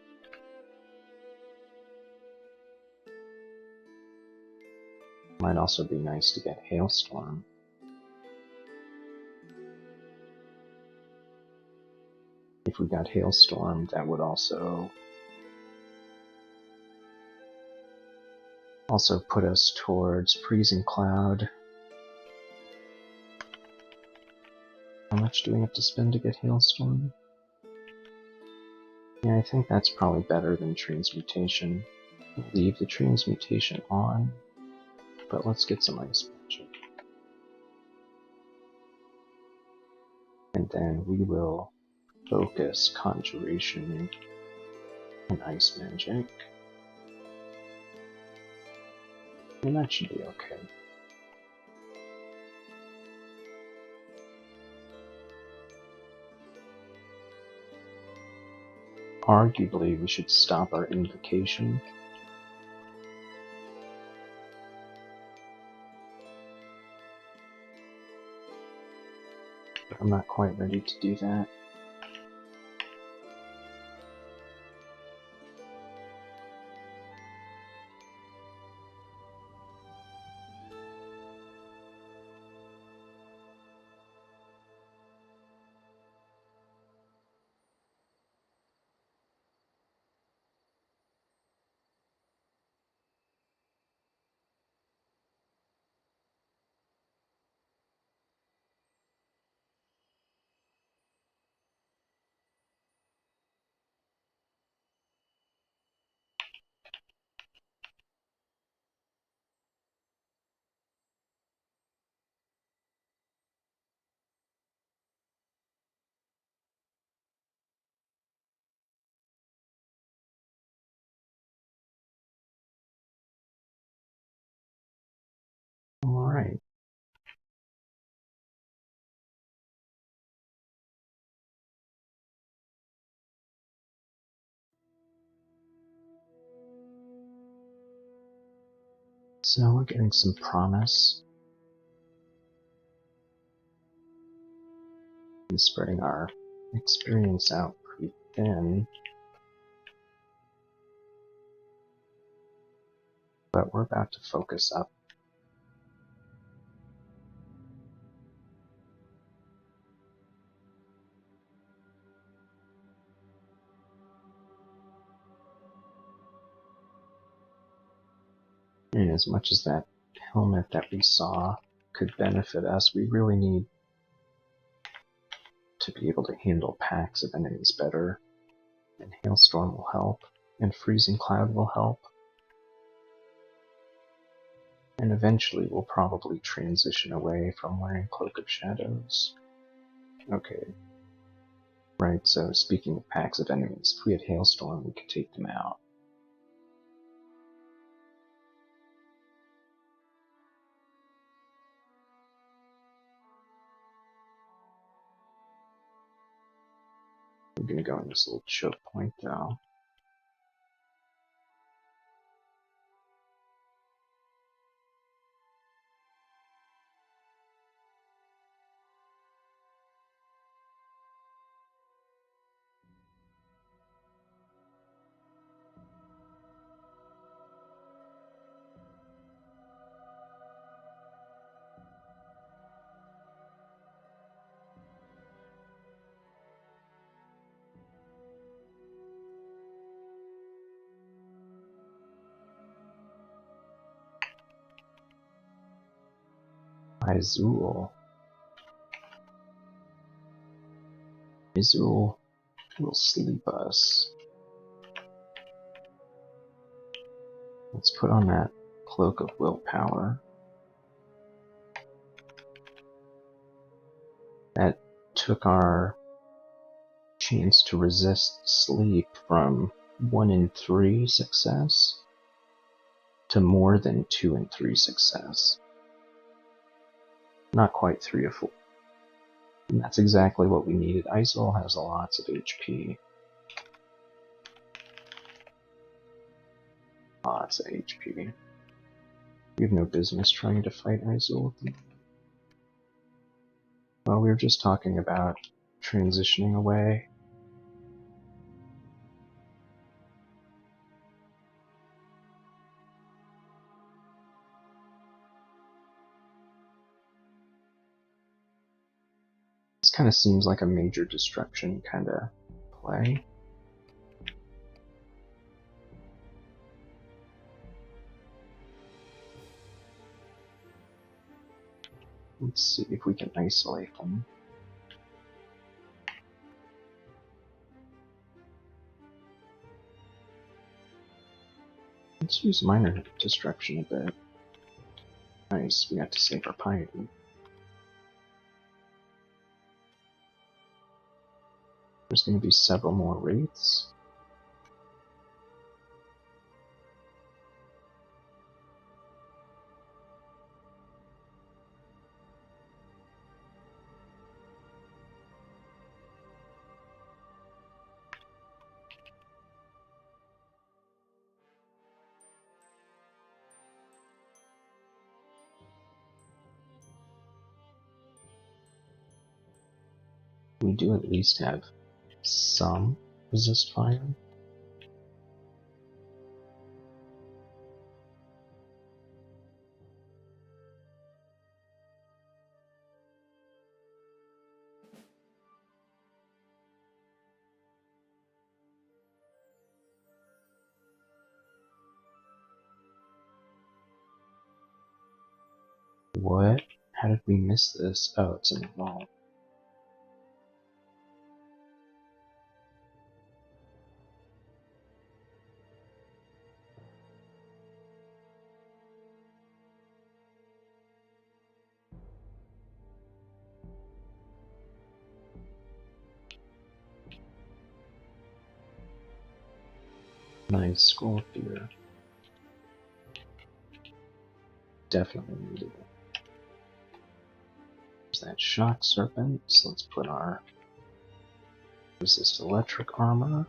Might also be nice to get Hailstorm. If we got Hailstorm, that would also put us towards Freezing Cloud. How much do we have to spend to get Hailstorm? Yeah, I think that's probably better than Transmutation. Leave the Transmutation on, but let's get some Ice Magic. And then we will focus Conjuration and Ice Magic. And that should be okay. Arguably, we should stop our invocation. But I'm not quite ready to do that. Alright. So we're getting some promise. And spreading our experience out pretty thin. but we're about to focus up. And as much as that helmet that we saw could benefit us, we really need to be able to handle packs of enemies better. And Hailstorm will help, and Freezing Cloud will help. And eventually we'll probably transition away from wearing Cloak of Shadows. Okay. Right, so speaking of packs of enemies, if we had Hailstorm, we could take them out. We're gonna go in this little choke point though. Izul. Izul will sleep us. Let's put on that Cloak of Willpower. That took our chance to resist sleep from 1 in 3 success to more than 2 in 3 success. Not quite 3 or 4. And that's exactly what we needed. Izul has lots of HP. Lots of HP. We have no business trying to fight Izul. Well, we were just talking about transitioning away. This kind of seems like a major destruction kind of play. Let's see if we can isolate them. Let's use minor destruction a bit. Nice, we got to save our piety. There's going to be several more wraiths. We do at least have some resist fire. What? How did we miss this? Oh, it's in the vault. Nice scroll of fear. Definitely needed it. There's that shock serpent, so let's put our resist electric armor.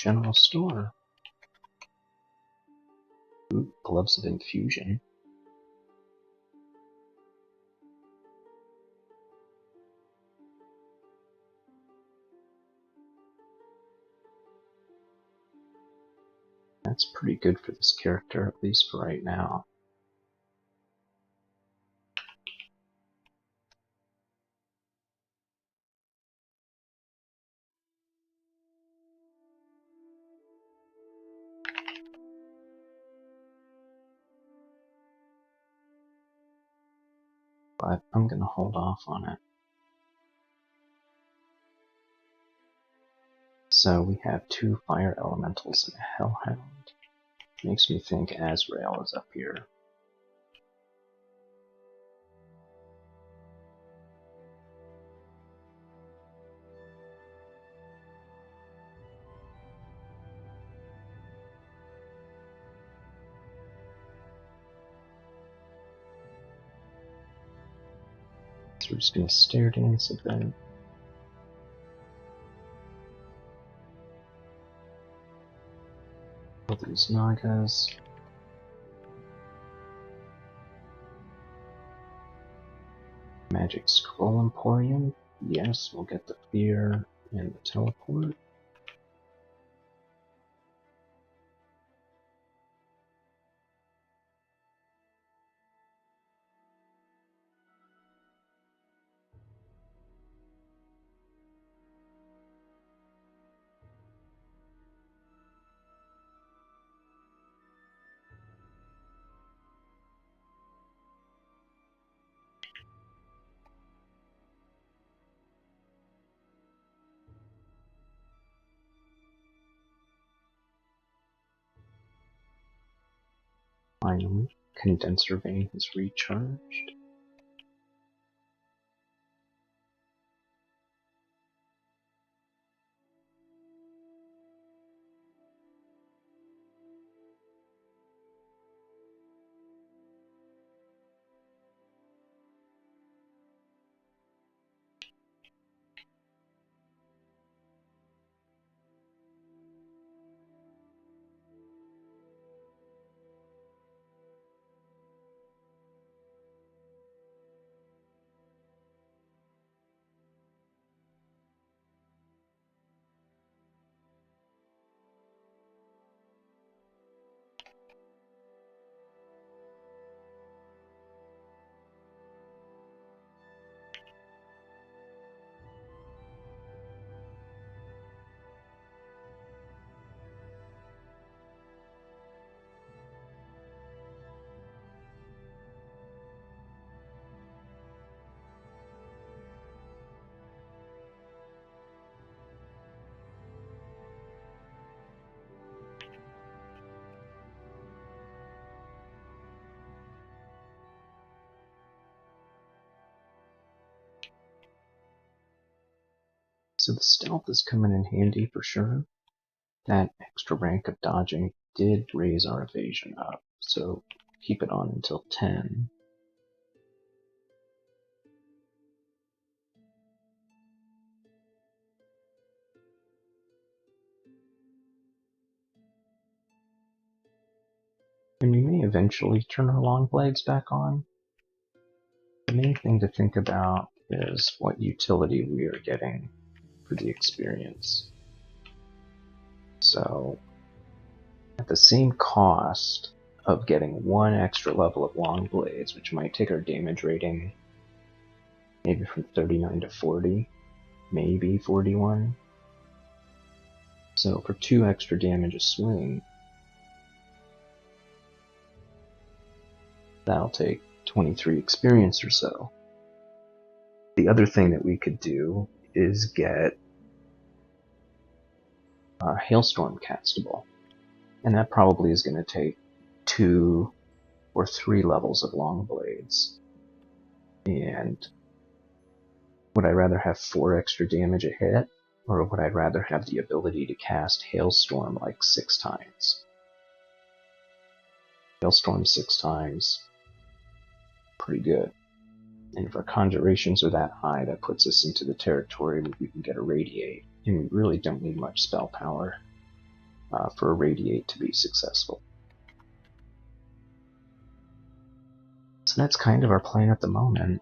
general store. Ooh, gloves of infusion. That's pretty good for this character, at least for right now. But I'm gonna hold off on it. So we have 2 fire elementals and a hellhound. Makes me think Azrael is up here. So we're just gonna stare dance a bit. All these Nagas. Magic Scroll Emporium. Yes, we'll get the fear and the teleport. Finally, Condenser Vein has recharged. So the stealth is coming in handy for sure. That extra rank of dodging did raise our evasion up, so keep it on until 10. And we may eventually turn our long blades back on. The main thing to think about is what utility we are getting for the experience. So, at the same cost of getting 1 extra level of long blades, which might take our damage rating maybe from 39 to 40, maybe 41. So for 2 extra damage a swing, that'll take 23 experience or so. The other thing that we could do is get a Hailstorm castable, and that probably is going to take 2 or 3 levels of long blades. And would I rather have 4 extra damage a hit, or would I rather have the ability to cast Hailstorm like 6 times? Hailstorm 6 times, pretty good. And if our conjurations are that high, that puts us into the territory where we can get a Radiate, and we really don't need much spell power. for irradiate to be successful. So that's kind of our plan at the moment.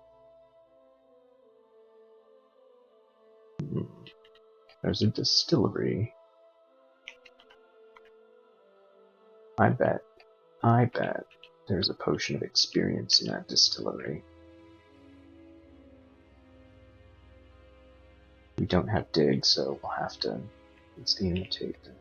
There's a distillery. I bet there's a potion of experience in that distillery. We don't have dig, so we'll have to, let's imitate them.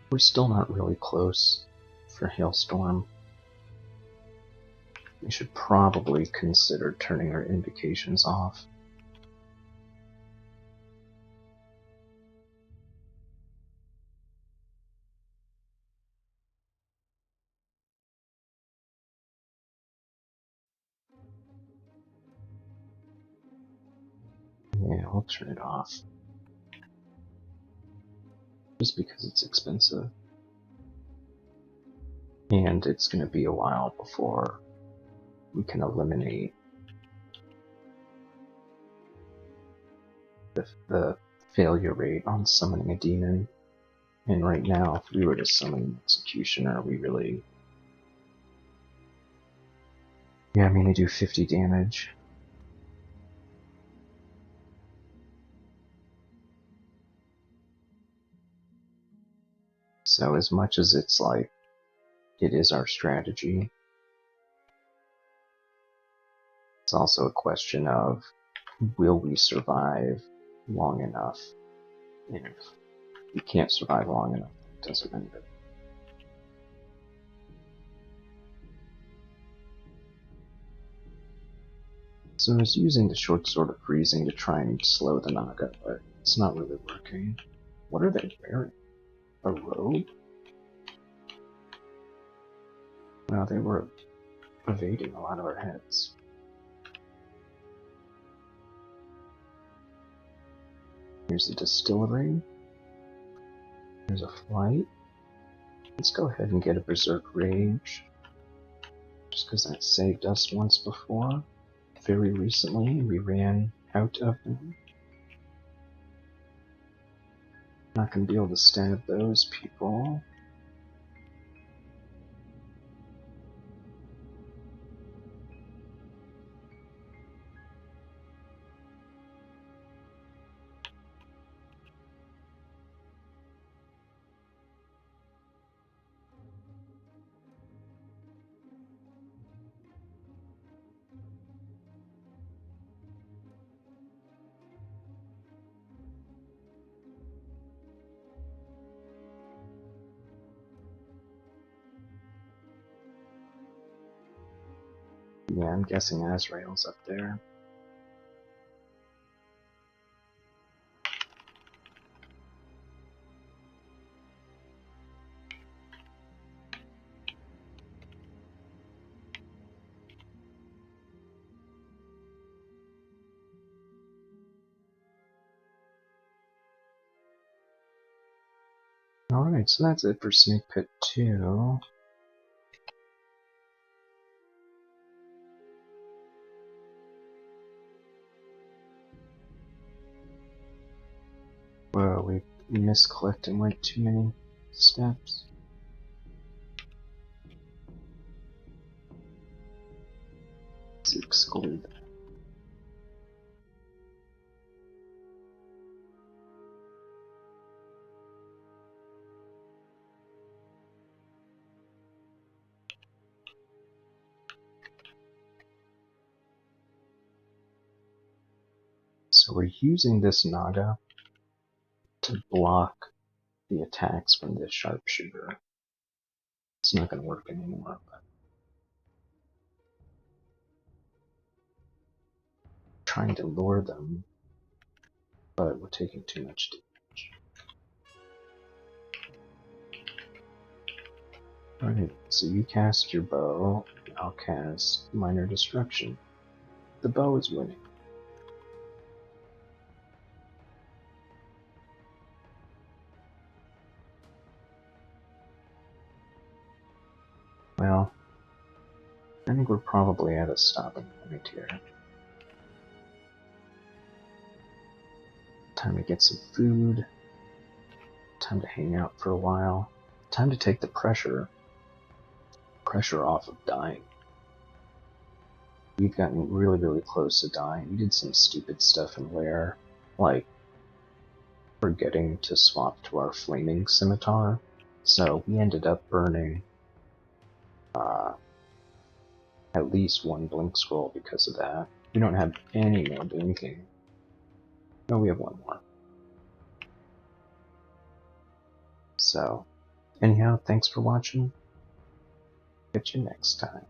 We're still not really close for Hailstorm. We should probably consider turning our indications off. Yeah, we'll turn it off. Just because it's expensive. And it's going to be a while before we can eliminate the failure rate on summoning a demon. And right now, if we were to summon an executioner, we really... Yeah, I mean, they do 50 damage. So as much as it's like, it is our strategy, it's also a question of, will we survive long enough? And if we can't survive long enough, it doesn't matter. So I was using the short sword of freezing to try and slow the Naga, but it's not really working. What are they wearing? A robe? Wow, they were evading a lot of our heads. Here's the distillery. There's a flight. Let's go ahead and get a Berserk Rage. Just because that saved us once before. Very recently, we ran out of them. Not going to be able to stab those people. Yeah, I'm guessing Azrael's up there. Alright, so that's it for Snake Pit 2. Whoa, we misclicked and went too many steps. Let's exclude that. So we're using this Naga to block the attacks from this sharpshooter. It's not going to work anymore, but trying to lure them, but we're taking too much damage. Alright, so you cast your bow, and I'll cast Minor Destruction. The bow is winning. Well, I think we're probably at a stopping point here. Time to get some food. Time to hang out for a while. Time to take the pressure off of dying. We've gotten really, really close to dying. We did some stupid stuff in Lair, like forgetting to swap to our flaming scimitar. So we ended up burning at least one blink scroll because of that. We don't have any more blinking. No, we have one more. So, anyhow, thanks for watching. Catch you next time.